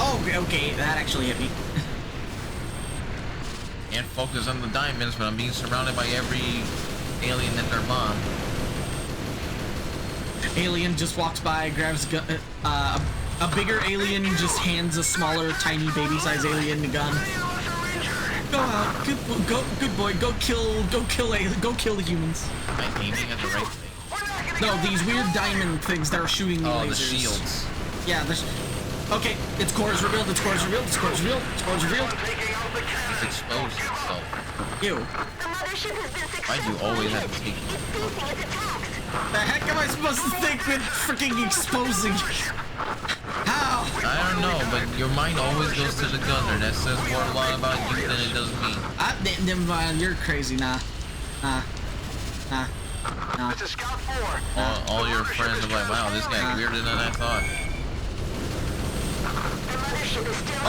Oh, okay, that actually hit me. Can't focus on the diamonds, but I'm being surrounded by every alien and their bomb. Alien just walks by, grabs a gun. A bigger alien just hands a smaller, tiny, baby-sized alien a gun. Go out, good boy. Go kill the humans. Am I aiming at the right thing? No, these weird diamond things that are shooting the lasers. The shields. Yeah, okay, its core is revealed, its core is revealed, its core is revealed, its core is revealed. It's exposed itself. Ew. Why do you always have to take The heck am I supposed to think with freaking exposing? How? I don't know, but your mind always goes to the gunner. That says more a lot about you than it does me. Never mind, you're crazy, nah. All your friends are like, wow, this guy's weirder than I thought.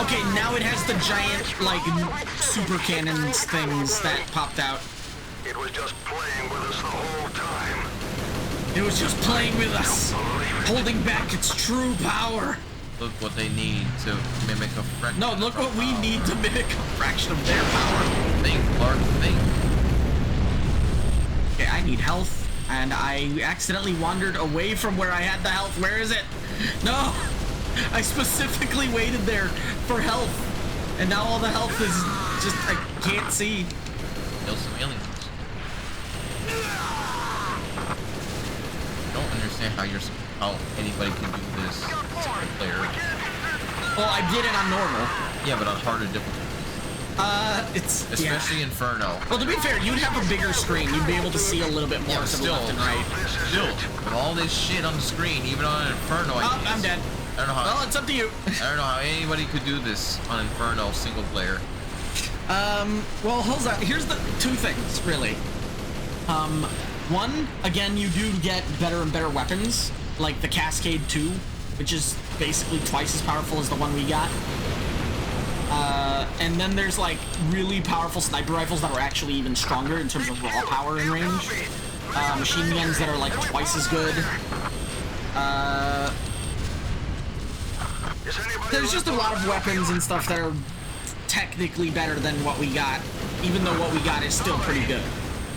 Okay, now it has the giant, like, super cannons things that popped out. It was just playing with us the whole time. It was just playing with us, holding back its true power. Look what they need to mimic a fraction. No, look what we need to mimic a fraction of their power. Think, Clark, think. Okay, I need health, and I accidentally wandered away from where I had the health. Where is it? No! I specifically waited there for health, and now all the health is just, I can't see. Kill some aliens. I don't understand how anybody can do this single player. Well, I did it on normal. Yeah, but on harder difficulties. Especially Inferno. Well, to be fair, you'd have a bigger screen. You'd be able to see a little bit more to the left and right. Still, with all this shit on the screen, even on Inferno, I'm dead. I don't know how. Well, it's up to you. I don't know how anybody could do this on Inferno single player. Well, hold on. Here's the two things, really. One, again, you do get better and better weapons, like the Cascade 2, which is basically twice as powerful as the one we got. And then there's, like, really powerful sniper rifles that are actually even stronger in terms of raw power and range. Machine guns that are, like, twice as good. There's just a lot of weapons and stuff that are technically better than what we got, even though what we got is still pretty good.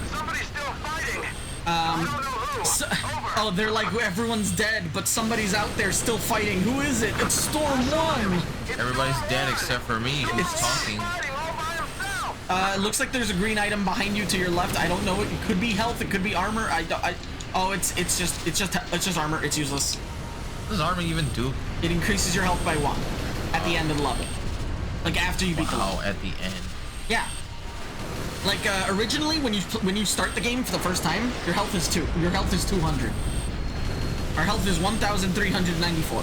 Somebody's still fighting. Oh, they're like, everyone's dead, but somebody's out there still fighting. Who is it? It's Storm 1! Everybody's dead except for me, who's talking. It looks like there's a green item behind you to your left. I don't know. It could be health. It could be armor. Oh, it's just armor. It's useless. What does armor even do? It increases your health by 1 at the end of the level. Like, after you beat the level. At the end. Yeah. Like originally, when you start the game for the first time, your health is 200. Our health is 1,394.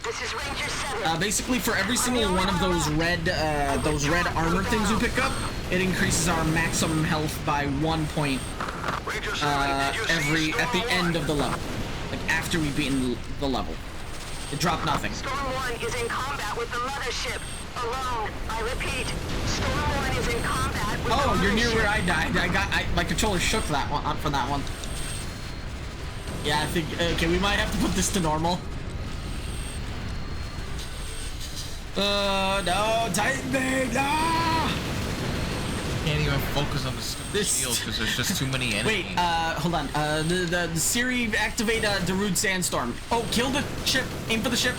This is Ranger 7. Basically, for every single one of those red armor things we pick up, it increases our maximum health by 1 point at the end of the level, like after we've beaten the level. It dropped nothing. Storm 1 is in combat with the mothership. Alone. I repeat. Storm 1 is in combat with the mothership. Oh, you're near where I died. My controller shook that one for that one. Yeah, I think. Okay, we might have to put this to normal. No, Titanbane, no! Can't even focus on the stupid shield because there's just too many enemies. Wait, hold on. The Siri activate Darude Sandstorm. Oh, kill the ship. Aim for the ship.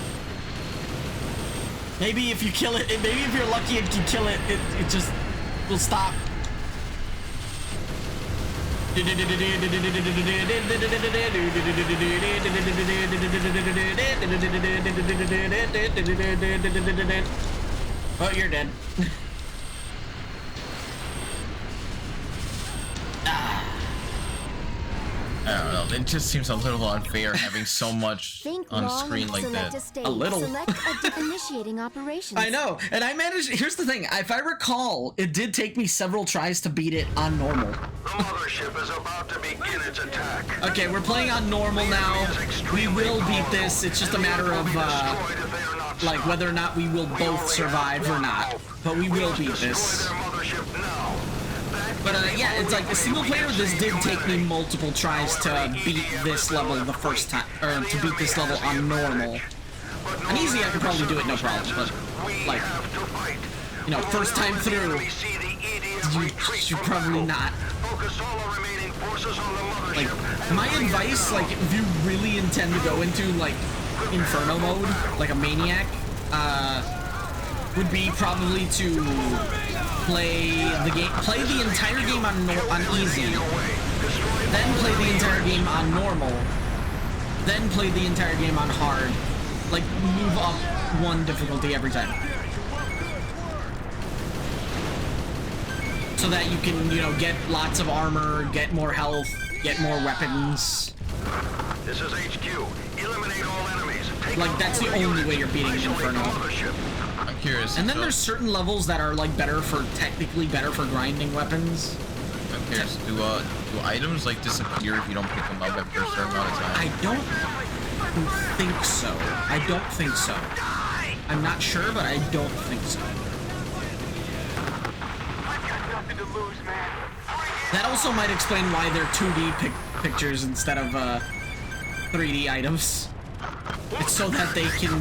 Maybe if you kill it, maybe if you're lucky and you kill it, it just will stop. Oh, you're dead. I don't know. It just seems a little unfair having so much on screen like that. A little. Initiating operations. I know, and I managed. Here's the thing: if I recall, it did take me several tries to beat it on normal. The mothership is about to begin its attack. Okay, we're playing on normal now. We will beat this. It's just a matter of like whether or not we will both survive or not. But we will beat this. But yeah, it's like a single player. This did take me multiple tries to beat this level the first time, or to beat this level on normal. On easy, I could probably do it no problem. But like, you know, first time through, you probably not. Like, my advice, like, if you really intend to go into like Inferno mode, like a maniac, would be probably to play the entire game on easy, then play the entire game on normal, then play the entire game on hard. Like, move up one difficulty every time, so that you can, you know, get lots of armor, get more health, get more weapons. This is HQ. Eliminate all enemies. Like, that's the only way you're beating Inferno. I'm curious. And then there's certain levels that are like technically better for grinding weapons. I'm curious. Do items like disappear if you don't pick them up after a certain amount of time? I don't think so. I'm not sure, but I don't think so. That also might explain why they're 2D pictures instead of 3D items. It's so that they can,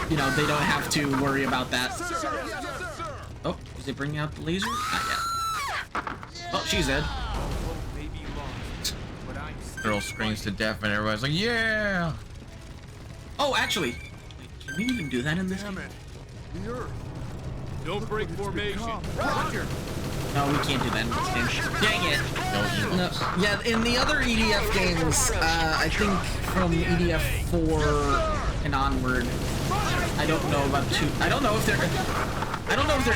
you know, they don't have to worry about that. Oh, is it bringing out the laser? Not yet. Oh, she's dead. Girl screams to death and everybody's like, yeah! Oh, actually, wait, can we even do that in this game? Don't break formation. No, we can't do that in this game. Dang it. No. Yeah, in the other EDF games, I think from EDF 4 and onward, I don't know about 2. I don't know if there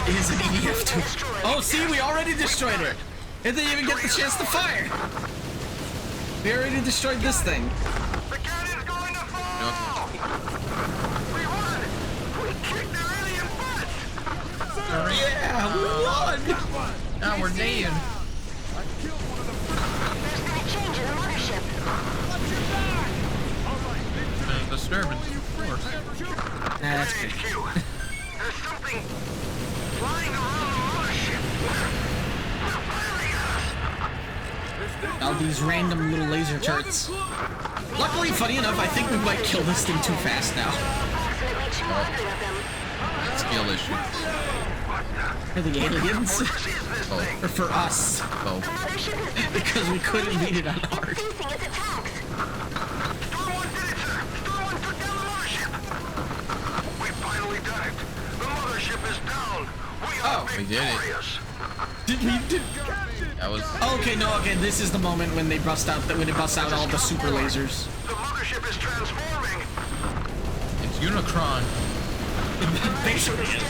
is an EDF 2. Oh, see, we already destroyed it. It didn't even get the chance to fire. We already destroyed this thing. The cannon's going to fall! We won! We kicked their alien butts! Yeah, we won! Now we're dead. There's been a change in the mothership. Disturbance, of course. Nah, that's good. HQ, there's something flying around the mothership. They're firing at us. All these random little laser turrets. Luckily, funny enough, I think we might kill this thing too fast now. Approximately 200 of them. Skill issues. For the aliens? Oh. Or for us? Oh. Because we couldn't beat it on hard. Facing its attacks. Storm 1 did it, sir! Storm 1 took down the mothership! We finally done it! The mothership is down! We are We did it. victorious! That was... Okay, no, okay, this is the moment when they bust out all the super lasers. The mothership is transforming! It's Unicron. Basically is.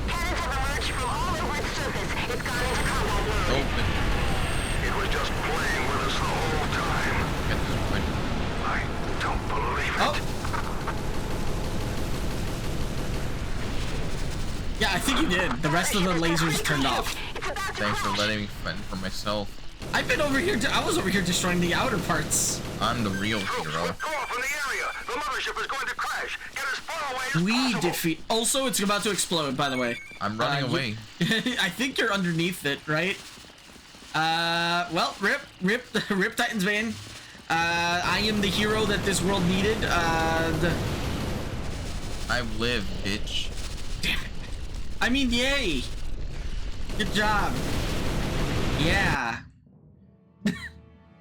Cannons have emerged from all over its surface. open. It was just playing with us the whole time. Get this one. I don't believe it. Oh. Yeah, I think you did. The rest of the lasers turned off. Thanks for letting me fend for myself. I've been over here. I was over here destroying the outer parts. I'm the real Troops, hero. withdraw from the area. The mothership is going to crash. Get as far away as We possible. defeat. Also, it's about to explode. By the way. I'm running away. I think you're underneath it, right? Well, rip Titan's Bane. I am the hero that this world needed. I've lived, bitch. Damn it. I mean, yay. Good job. Yeah.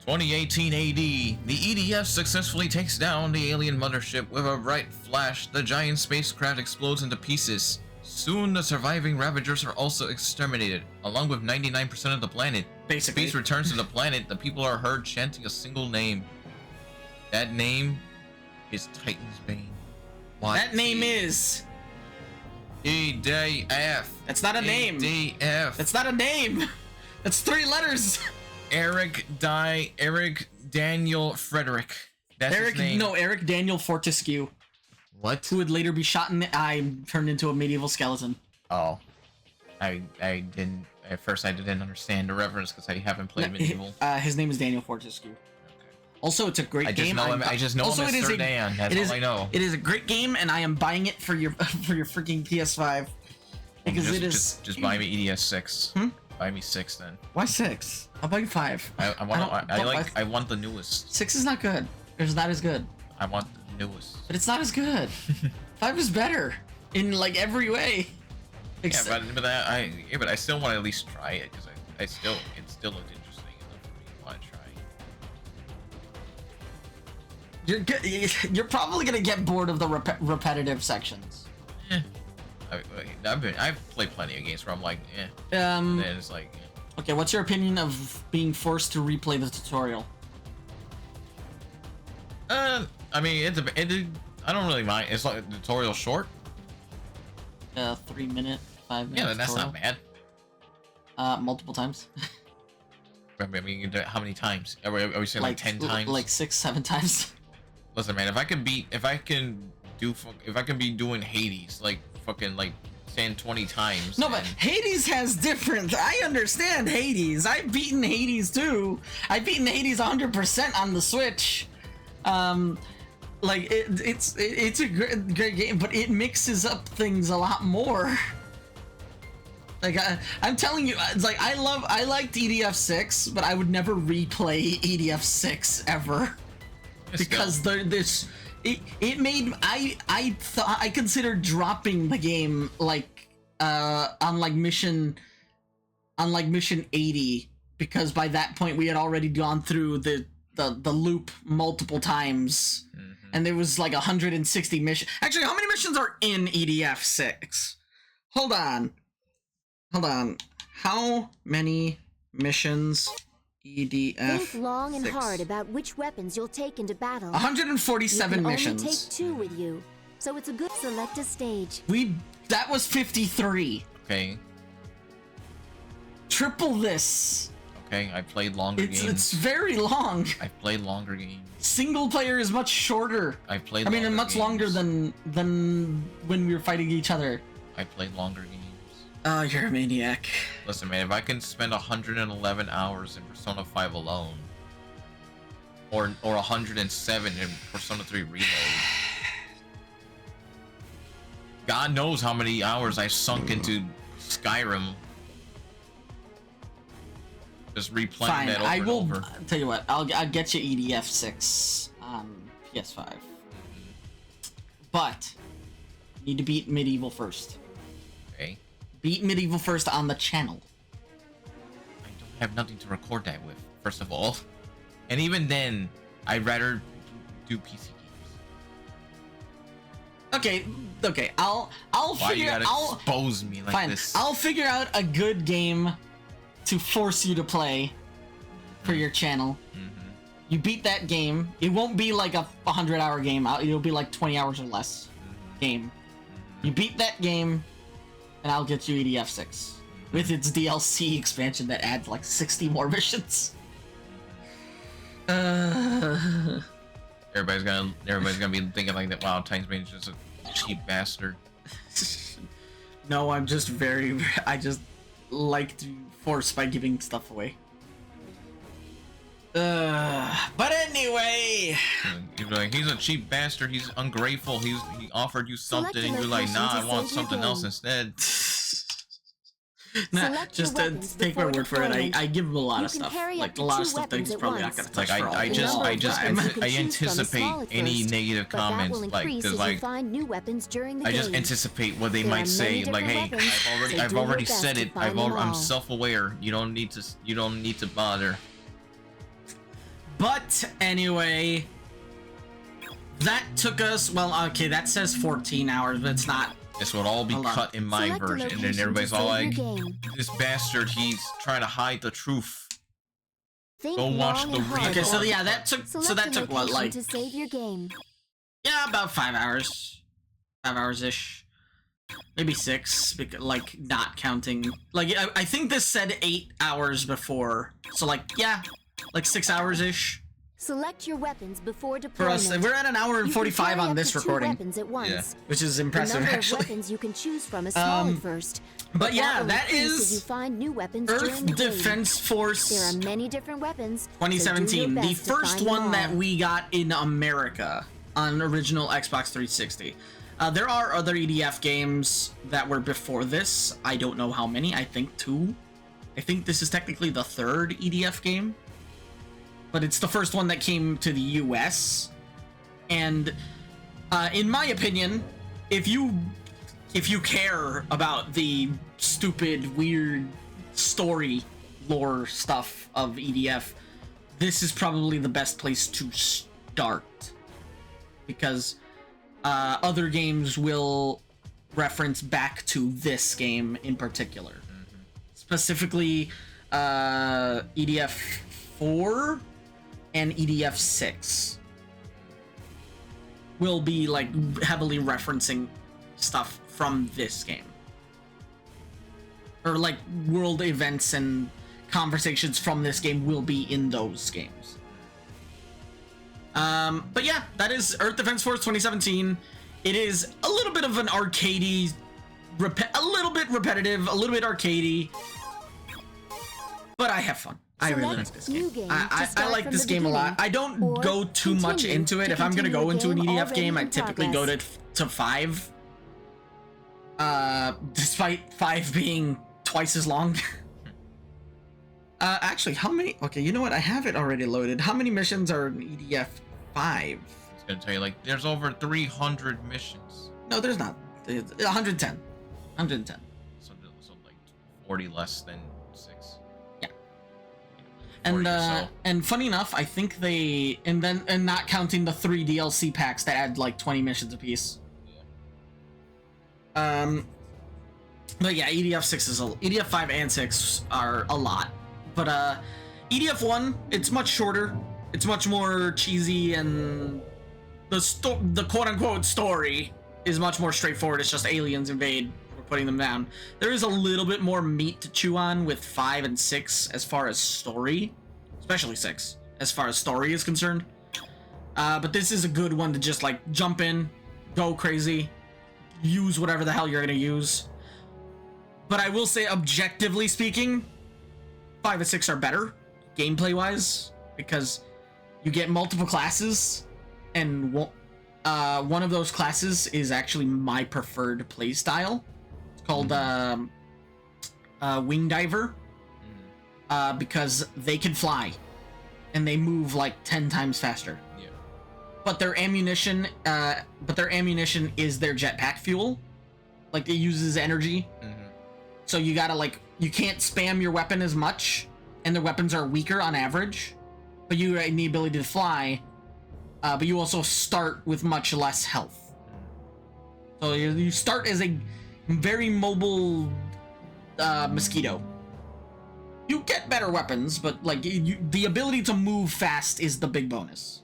2018 AD, the EDF successfully takes down the alien mothership with a bright flash. The giant spacecraft explodes into pieces. Soon, the surviving Ravagers are also exterminated, along with 99% of the planet. Basically. Peace returns to the planet. The people are heard chanting a single name. That name is Titan's Bane. That name is. EDF. That's not a name. EDF. That's not a name. That's 3 letters. Eric Daniel Frederick. That's his name. No, Eric Daniel Fortescue, What? who would later be shot in the eye and turned into a medieval skeleton. Oh. I didn't. At first, I didn't understand the reference because I haven't played medieval. His name is Daniel Fortescue. Also, it's a great game. I just know him as Sir Dan. That's all I know. It is a great game, and I am buying it for your freaking PS5 because just buy me EDF 6. Buy me 6 then. Why 6? I'll buy you 5. I want the newest. 6 is not good. It's not as good. I want the newest. But it's not as good. 5 is better in like every way. Yeah, but I still want to at least try it because it still looked interesting enough for me to want to try. You're probably gonna get bored of the repetitive sections. I've played plenty of games where I'm like, Um. and it's like, Okay, what's your opinion of being forced to replay the tutorial? I mean, I don't really mind. It's like the tutorial short. 3 minute, 5 minutes. Yeah, that's tutorial. not bad. Multiple times. I mean, you can do it how many times? Are we saying like 10 times? Like 6, 7 times. Listen, man, if I can be doing Hades like fucking like 10, 20 times. No, but Hades has different. I understand Hades. I've beaten Hades too. I've beaten Hades 100% on the Switch. Like it's a great game, but it mixes up things a lot more. Like I'm telling you, it's like I liked EDF 6, but I would never replay EDF 6 ever because it made I considered dropping the game like on mission 80 because by that point we had already gone through the loop multiple times. And there was like 160 missions. Actually, how many missions are in EDF 6? Hold on. How many missions EDF Think long and 6? hard about which weapons you'll take into battle. 147 you can missions. only take 2 with you, so it's a good select a stage. That was 53. Okay. Triple this. Okay, I played longer games. It's very long. I've played longer games. Single player is much shorter. I played. I mean, much games. longer than when we were fighting each other. I played longer games. Oh, you're a maniac. Listen, man, if I can spend 111 hours in Persona 5 alone, or 107 in Persona 3 Reload, God knows how many hours I sunk into Skyrim. Just replaying Fine, that over I will and over. tell you what. I'll get you EDF 6 on PS5, but you need to beat Medieval first. Okay. Beat Medieval first on the channel. I don't have nothing to record that with, first of all, and even then, I'd rather do PC games. Okay. I'll Why figure. you gotta expose me like Fine. this? I'll figure out a good game to force you to play for your channel. You beat that game. It won't be like a 100-hour game. It'll be like 20 hours or less game. You beat that game, and I'll get you EDF 6. with its DLC expansion that adds like 60 more missions. Everybody's gonna be thinking like that. Wow, Titans Bane is just a cheap bastard. No, I'm just I just like to force by giving stuff away. But anyway, You're like, he's a cheap bastard. He's ungrateful. He offered you something, and you're like, nah, I want something else instead. Nah, just take my word for it. I give him a lot of stuff, like a lot of stuff that he's probably not gonna touch. Like for all I just time. anticipate any negative comments, like, because like I just anticipate what they might say. Like, hey, I've already said it. I'm self-aware. You don't need to bother. But anyway, that took us, well, okay, that says 14 hours, but it's not. This would all be cut in my version, and then everybody's all like, this bastard, he's trying to hide the truth. Go watch the replay. Okay, so yeah, that took what, like, to save your game. yeah, about 5 hours. 5 hours-ish. Maybe 6, because, like, not counting. Like, I think this said 8 hours before, so like, yeah. Like 6 hours-ish. Select your weapons before For deployment. us, we're at an hour and 45 on this recording. Weapons at once. Yeah. Which is impressive, the number actually. Of weapons you can choose from is small at first. But yeah, that as is you find new weapons Earth during the game. Defense Force There are many different weapons. 2017. So The first one that we got in America on original Xbox 360. There are other EDF games that were before this. I don't know how many. I think 2. I think this is technically the 3rd EDF game. But it's the first one that came to the US. And in my opinion, if you care about the stupid, weird story lore stuff of EDF, this is probably the best place to start. Because other games will reference back to this game in particular. Specifically, EDF 4 and EDF 6 will be like heavily referencing stuff from this game, or like world events and conversations from this game will be in those games. But yeah, that is Earth Defense Force 2017. It is a little bit of an arcadey, a little bit repetitive, a little bit arcadey, but I have fun. I really like this game. I like this game a lot. I don't go too much into it. If I'm gonna go into an EDF game, I typically go to 5. Despite 5 being twice as long. Actually, how many? Okay, you know what? I have it already loaded. How many missions are in EDF 5? It's gonna tell you, like, there's over 300 missions. No, there's not. 110. 110. So like 40 less than 6. And funny enough, I think they and not counting the 3 DLC packs that add like 20 missions apiece. Yeah. But yeah, EDF 6 is EDF 5 and 6 are a lot. But EDF 1, it's much shorter. It's much more cheesy, and the quote unquote story is much more straightforward. It's just aliens invade. Putting them down. There is a little bit more meat to chew on with 5 and 6 as far as story, especially 6 as far as story is concerned. But this is a good one to just like jump in, go crazy, use whatever the hell you're gonna use. But I will say, objectively speaking, 5 and 6 are better gameplay wise, because you get multiple classes, and one of those classes is actually my preferred play style. Called Wing Diver, because they can fly and they move like 10 times faster. Yeah. But their ammunition is their jetpack fuel. Like, it uses energy. So you gotta, like, you can't spam your weapon as much, and their weapons are weaker on average, but you have the ability to fly, but you also start with much less health. So you start as a very mobile mosquito. You get better weapons, but like the ability to move fast is the big bonus,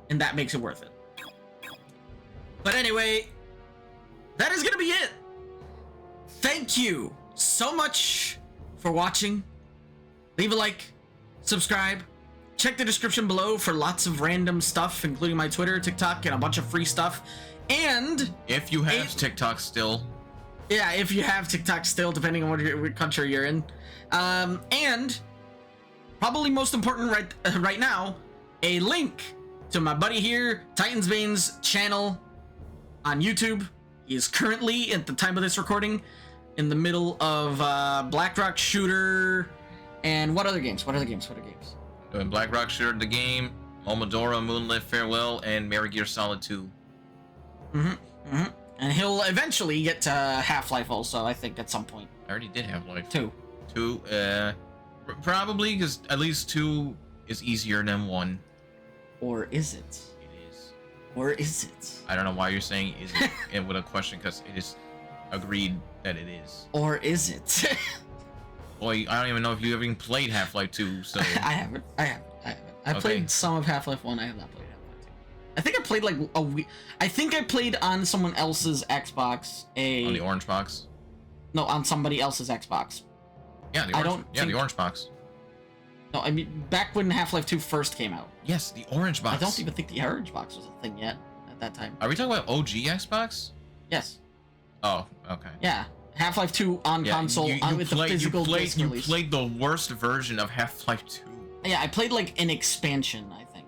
and that makes it worth it. But anyway, that is gonna be it. Thank you so much for watching. Leave a like, subscribe, check the description below for lots of random stuff, including my Twitter, TikTok, and a bunch of free stuff. And if you have TikTok still. Yeah, if you have TikTok still, depending on what country you're in. And probably most important right now, a link to my buddy here, TitansBane's channel on YouTube. He is currently, at the time of this recording, in the middle of Blackrock Shooter and what other games? Doing Blackrock Shooter the game, Momodora Moonlit Farewell, and Metal Gear Solid 2. And he'll eventually get to Half-Life also, I think, at some point. I already did Half-Life. 2. Probably, because at least 2 is easier than 1. Or is it? It is. Or is it? I don't know why you're saying is it with a question, because it is agreed that it is. Or is it? Boy, I don't even know if you ever even played Half-Life 2, so... I haven't. I played some of Half-Life 1, I have not played Half-Life 2. I think I played like a week. I think I played on someone else's Xbox. On the orange box? No, on somebody else's Xbox. Yeah, the orange box. No, I mean, back when Half-Life 2 first came out. Yes, the orange box. I don't even think the orange box was a thing yet at that time. Are we talking about OG Xbox? Yes. Oh, okay. Yeah. Half-Life 2 on console with the physical disc release. You played the worst version of Half-Life 2. Yeah, I played like an expansion, I think.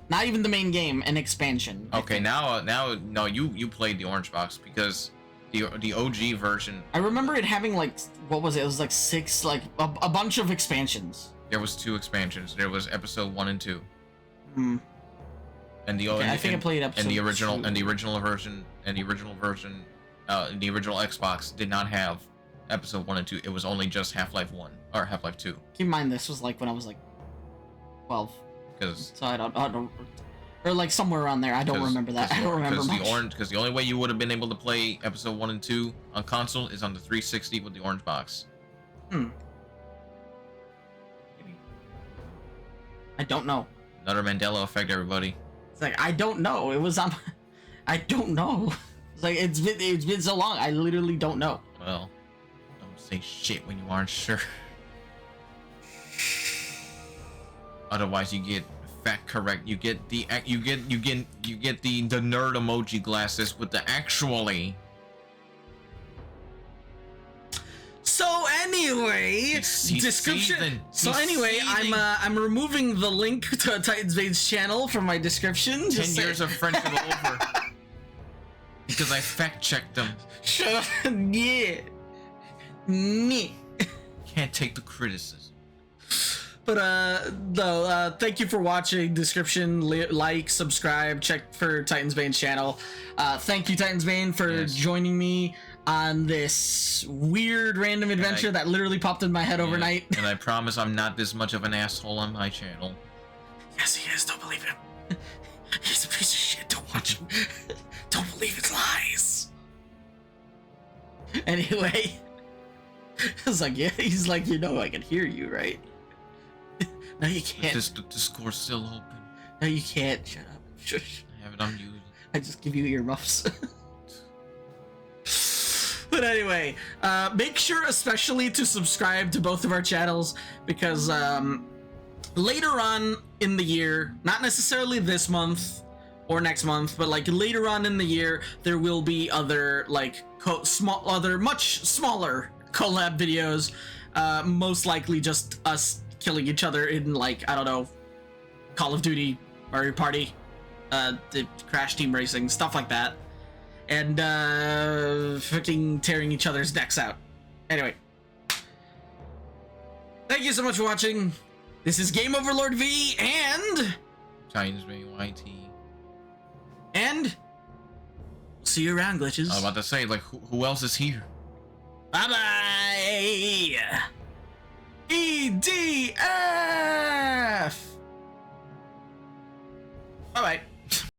Not even the main game, an expansion. Okay, now no, you played the orange box because the OG version. I remember it having like, what was it? It was like 6, like a bunch of expansions. There was 2 expansions. There was episode 1 and 2. Hmm. And I think I played episode and the original 2. and the original version the original Xbox did not have episode 1 and 2. It was only just Half-Life 1 or Half-Life 2. Keep in mind this was like when I was like 12. Because so I don't or like somewhere around there. I don't remember that. I don't remember much. Because the only way you would have been able to play episode 1 and 2 on console is on the 360 with the orange box. I don't know. Another Mandela effect, everybody. It's like I don't know. It was on. I don't know. It's like it's been so long. I literally don't know. Well, don't say shit when you aren't sure. Otherwise, you get fact correct. You get the nerd emoji glasses with the actually. So anyway, description. So anyway, I'm removing the link to TitansBane's channel from my description. 10 years of friendship over because I fact checked them. Shut up. Yeah. Me. Can't take the criticism. But thank you for watching. Description, like, subscribe, check for TitansBane's channel. Thank you, TitansBane, for joining me on this weird random adventure that literally popped in my head overnight. And I promise I'm not this much of an asshole on my channel. Yes, he is. Don't believe him. He's a piece of shit. Don't watch him. Don't believe his lies. Anyway, it's like, yeah, he's like, you know, I can hear you, right? No, you can't. The score's still open. No, you can't. Shut up. Shush. I have it on mute. I just give you earmuffs. But anyway, make sure especially to subscribe to both of our channels because later on in the year, not necessarily this month or next month, but like later on in the year, there will be other like much smaller collab videos. Most likely just us killing each other in like, I don't know, Call of Duty, Mario Party, the Crash Team Racing, stuff like that. And freaking tearing each other's necks out. Anyway. Thank you so much for watching. This is Game Overlord V and TitansBane YT. And see you around, glitches. I was about to say, like, who else is here? Bye-bye! EDF!